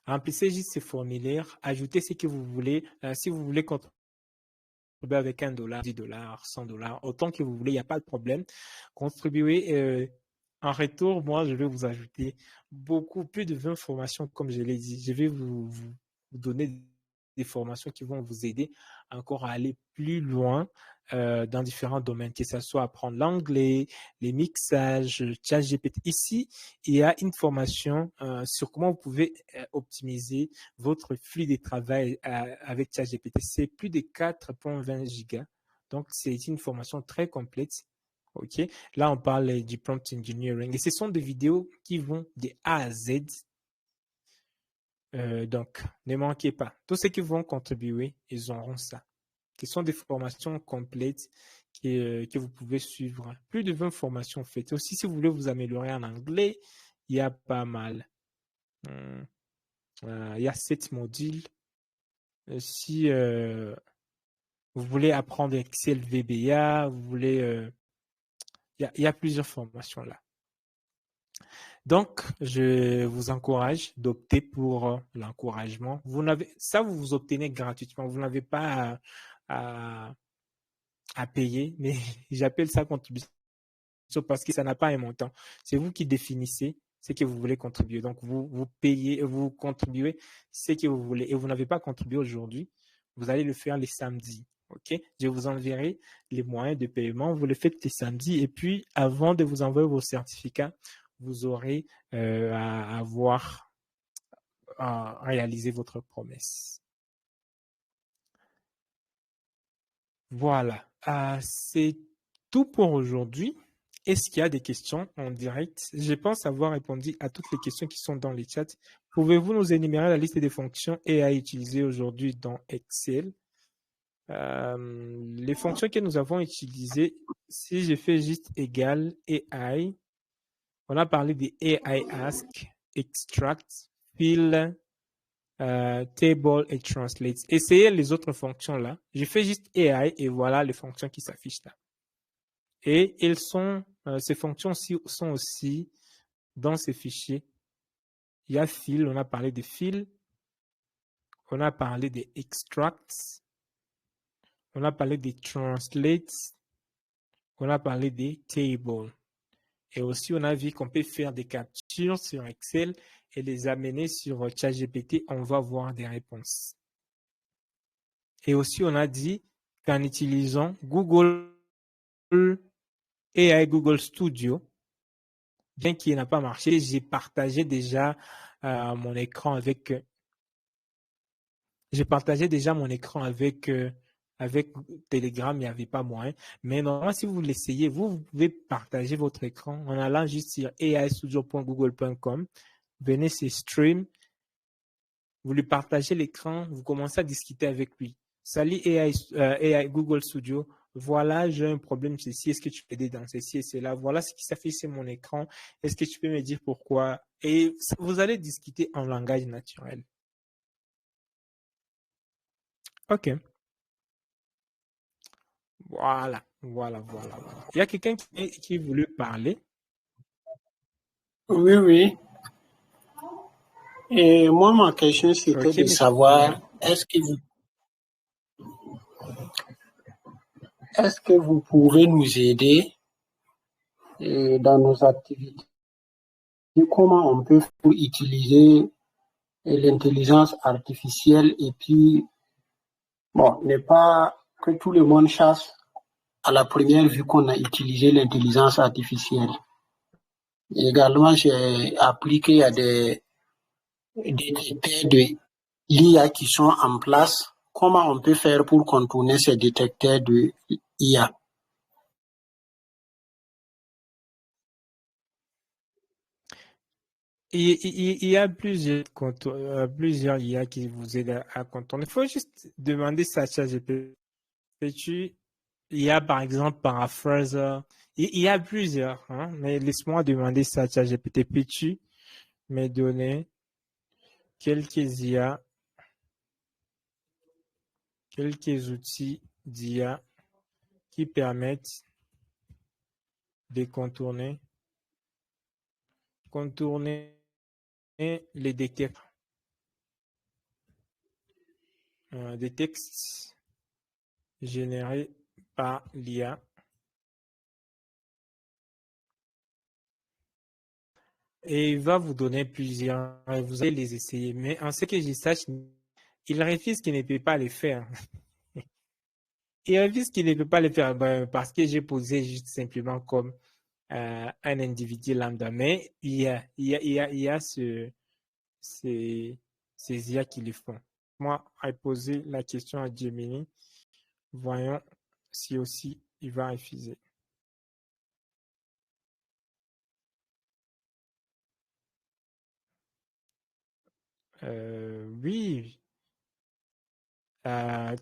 Remplissez juste ces formulaires. Ajoutez ce que vous voulez. Si vous voulez contribuer avec $1, $10, $100, autant que vous voulez, il n'y a pas de problème. Contribuez. En retour, moi, je vais vous ajouter plus de 20 formations, comme je l'ai dit. Je vais vous donner des formations qui vont vous aider encore à aller plus loin dans différents domaines, que ce soit apprendre l'anglais, les mixages, ChatGPT. Ici, il y a une formation sur comment vous pouvez optimiser votre flux de travail avec ChatGPT. C'est plus de 4,20 gigas. Donc, c'est une formation très complète. OK. Là, on parle du prompt engineering. Et ce sont des vidéos qui vont de A à Z. Donc, ne manquez pas. Tous ceux qui vont contribuer, ils auront ça. Ce sont des formations complètes que vous pouvez suivre. Plus de 20 formations faites. Aussi, si vous voulez vous améliorer en anglais, il y a pas mal. Il y a 7 modules. Si vous voulez apprendre Excel VBA, vous voulez... il y a plusieurs formations là. Donc, je vous encourage d'opter pour l'encouragement. Vous vous obtenez gratuitement. Vous n'avez pas à payer, mais j'appelle ça contribution parce que ça n'a pas un montant. C'est vous qui définissez ce que vous voulez contribuer. Donc, vous payez, vous contribuez ce que vous voulez. Et vous n'avez pas contribué aujourd'hui, vous allez le faire les samedis. OK? Je vous enverrai les moyens de paiement. Vous le faites les samedis. Et puis, avant de vous envoyer vos certificats, vous aurez à réaliser votre promesse. Voilà. C'est tout pour aujourd'hui. Est-ce qu'il y a des questions en direct? Je pense avoir répondu à toutes les questions qui sont dans les chats. Pouvez-vous nous énumérer la liste des fonctions AI utilisées aujourd'hui dans Excel? Les fonctions que nous avons utilisées, si je fais juste égal AI, on a parlé des AI Ask, Extract, Fill, Table et Translate. Essayez les autres fonctions là. Je fais juste AI et voilà les fonctions qui s'affichent là. Et ces fonctions sont aussi dans ces fichiers. Il y a Fill, on a parlé de Fill, on a parlé des Extracts, on a parlé des Translates, on a parlé des Tables. Et aussi, on a vu qu'on peut faire des captures sur Excel et les amener sur ChatGPT. On va voir des réponses. Et aussi, on a dit qu'en utilisant Google AI Google Studio, bien qu'il n'a pas marché, j'ai partagé déjà mon écran avec Telegram, il n'y avait pas moyen. Mais normalement, si vous l'essayez, vous pouvez partager votre écran en allant juste sur aistudio.google.com. Venez sur Stream. Vous lui partagez l'écran, vous commencez à discuter avec lui. Salut AI Google Studio. Voilà, j'ai un problème ceci. Est-ce que tu peux aider dans ceci et cela? Voilà ce qui s'affiche sur mon écran. Est-ce que tu peux me dire pourquoi? Et vous allez discuter en langage naturel. OK. Voilà. Il y a quelqu'un qui voulait parler? Oui. Et moi, ma question, c'était de savoir, est-ce que vous pouvez nous aider dans nos activités? Comment on peut utiliser l'intelligence artificielle et puis, ne pas que tout le monde chasse à la première vue qu'on a utilisé l'intelligence artificielle. Et également, j'ai appris qu'il y a des critères de l'IA qui sont en place comment on peut faire pour contourner ces détecteurs de IA? Il y a plusieurs IA qui vous aident à contourner. Il faut juste demander ça à ChatGPT. Il y a par exemple Paraphraser. Il y a plusieurs, hein, mais laisse-moi demander ça à ChatGPT. Peux-tu me donner quelques IA, quelques outils d'IA qui permettent de contourner les détecteurs des textes générés par l'IA. Et il va vous donner plusieurs, vous allez les essayer. Mais en ce que je sache, il refuse qu'il ne peut pas les faire. Il refuse qu'il ne peut pas les faire parce que j'ai posé juste simplement comme un individu lambda. Mais il y a ces IA qui le font. Moi, j'ai posé la question à Gemini. Voyons si aussi il va refuser. Oui.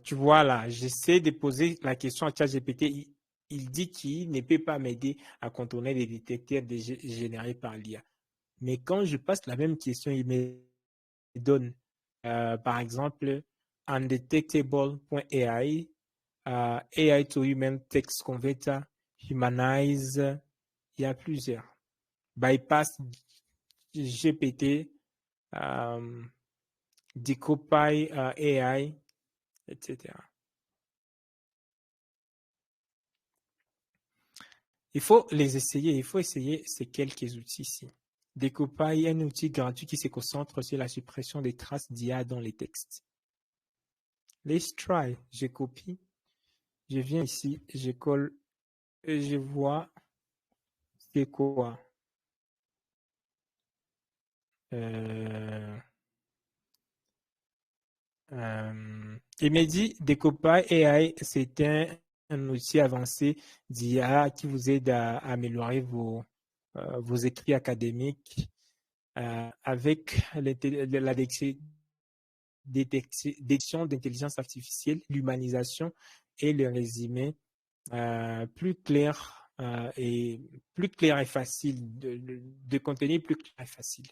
Tu vois là, j'essaie de poser la question à ChatGPT. Il dit qu'il ne peut pas m'aider à contourner les détecteurs générés par l'IA. Mais quand je passe la même question, il me donne, par exemple, undetectable.ai, AI to Human Text Converter, Humanize, il y a plusieurs. Bypass GPT, Decopy AI, etc. Il faut les essayer, il faut essayer ces quelques outils-ci. Decopy est un outil gratuit qui se concentre sur la suppression des traces d'IA dans les textes. Let's try. Je copie, je viens ici, je colle et je vois c'est quoi. Il m'a dit Decopy AI, c'est un outil avancé d'IA qui vous aide à améliorer vos écrits académiques avec la détection d'intelligence artificielle, l'humanisation et le résumé plus clair et facile, de contenu plus clair et facile.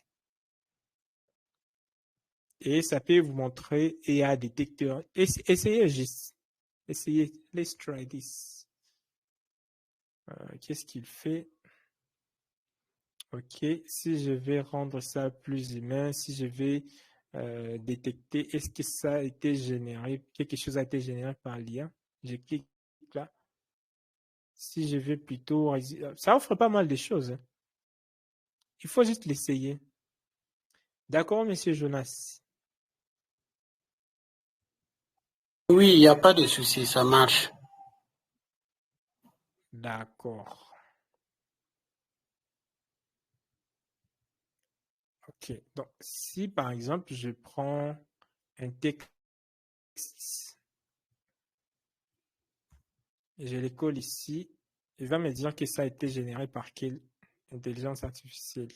Et ça peut vous montrer IA détecteur. Essayez juste. Essayez. Let's try this. Qu'est-ce qu'il fait? Ok. Si je vais rendre ça plus humain, si je vais détecter, est-ce que ça a été généré, quelque chose a été généré par l'IA? Je clique là. Si je vais plutôt, ça offre pas mal de choses, hein. Il faut juste l'essayer. D'accord, monsieur Jonas? Oui, il n'y a pas de souci, ça marche. D'accord. Ok. Donc, si par exemple, je prends un texte et je le colle ici, il va me dire que ça a été généré par quelle intelligence artificielle.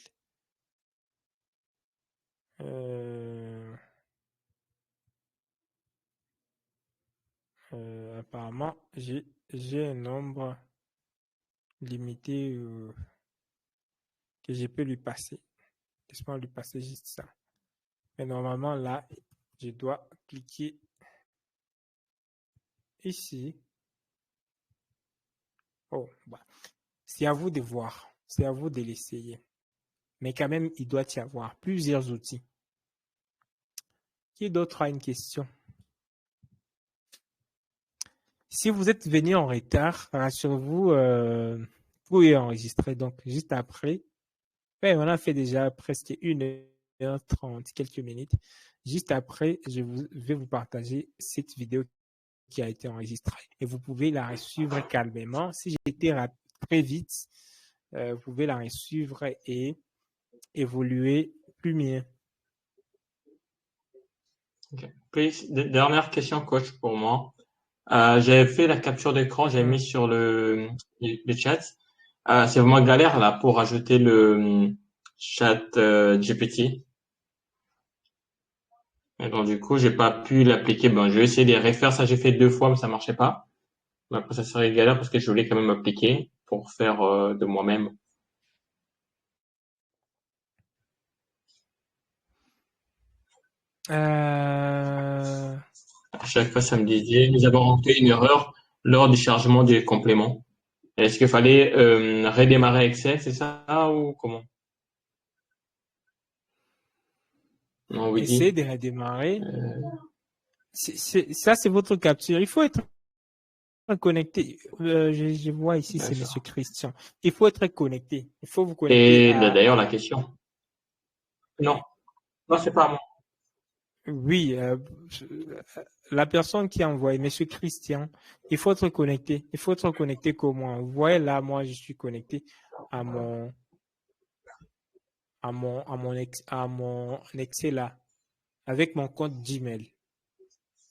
Apparemment, j'ai un nombre limité que je peux lui passer. Laisse-moi lui passer juste ça. Mais normalement, là, je dois cliquer ici. Oh, bah. C'est à vous de voir. C'est à vous de l'essayer. Mais quand même, il doit y avoir plusieurs outils. Qui d'autre a une question? Si vous êtes venu en retard, rassurez-vous, vous pouvez enregistrer. Donc, juste après, ouais, on a fait déjà presque 1h30, quelques minutes. Juste après, je vais vous partager cette vidéo qui a été enregistrée. Et vous pouvez la suivre calmement. Si j'étais très vite, vous pouvez la suivre et évoluer plus mieux. Okay. Puis, dernière question, coach, pour moi. J'ai fait la capture d'écran, j'ai mis sur le chat. C'est vraiment galère là pour ajouter le chat GPT. Et donc du coup, j'ai pas pu l'appliquer. Bon, je vais essayer de les refaire. Ça, j'ai fait 2 fois, mais ça marchait pas. Mais après, ça serait galère parce que je voulais quand même appliquer pour faire de moi-même. À chaque fois, ça me disait, nous avons rencontré une erreur lors du chargement des compléments. Est-ce qu'il fallait redémarrer Excel, c'est ça ou comment? Non, oui, Essayez de redémarrer. Ça, c'est votre capture. Il faut être connecté. Je vois ici, c'est D'accord. Monsieur Christian. Il faut être connecté. Il faut vous connecter Et d'ailleurs, la question. Non, non, c'est pas à moi. Oui, la personne qui a envoyé, Monsieur Christian, il faut être connecté. Il faut être connecté comme moi. Vous voyez là, moi, je suis connecté à mon Excel là, avec mon compte Gmail.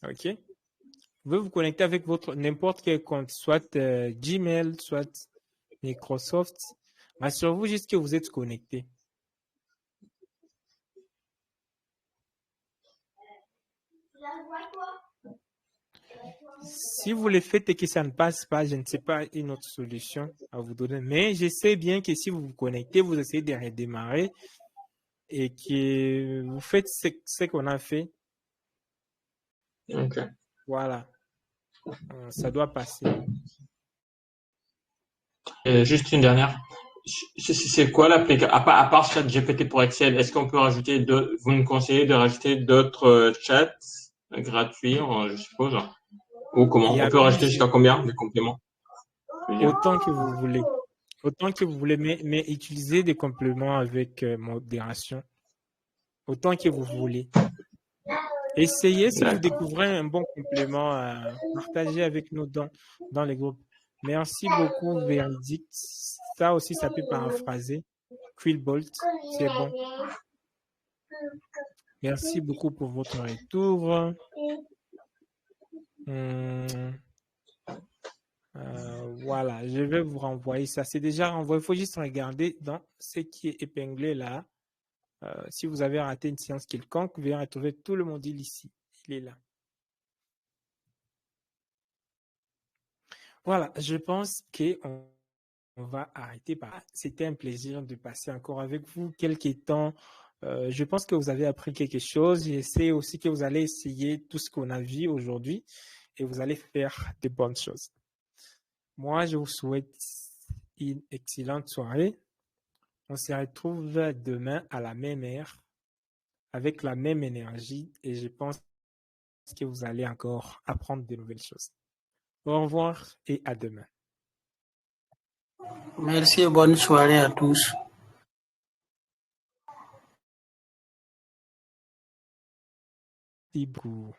OK? Vous pouvez vous connecter avec votre n'importe quel compte, soit Gmail, soit Microsoft. Assurez-vous juste que vous êtes connecté. Si vous le faites et que ça ne passe pas, je ne sais pas une autre solution à vous donner. Mais je sais bien que si vous vous connectez, vous essayez de redémarrer et que vous faites ce qu'on a fait. Ok. Voilà. Ça doit passer. Juste une dernière. C'est quoi l'application? À part ChatGPT pour Excel, est-ce qu'on peut rajouter vous me conseillez de rajouter d'autres chats gratuits, je suppose? Ou Il comment? y On a peut rajouter jusqu'à plusieurs. combien de compléments? Autant que vous voulez. Autant que vous voulez, mais utilisez des compléments avec modération. Autant que vous voulez. Essayez, si vous D'accord. découvrez un bon complément, partagez avec nous dans les groupes. Merci beaucoup, Véridict. Ça aussi, ça peut paraphraser. Quillbolt, c'est bon. Merci beaucoup pour votre retour. Voilà, je vais vous renvoyer ça. C'est déjà renvoyé. Il faut juste regarder dans ce qui est épinglé là. Si vous avez raté une séance quelconque, vous verrez retrouver tout le module ici. Il est là. Voilà, je pense qu'on va arrêter par. C'était un plaisir de passer encore avec vous quelques temps. Je pense que vous avez appris quelque chose. J'essaie aussi que vous allez essayer tout ce qu'on a vu aujourd'hui et vous allez faire de bonnes choses. Moi, je vous souhaite une excellente soirée. On se retrouve demain à la même heure avec la même énergie et je pense que vous allez encore apprendre de nouvelles choses. Au revoir et à demain. Merci et bonne soirée à tous. Merci beaucoup.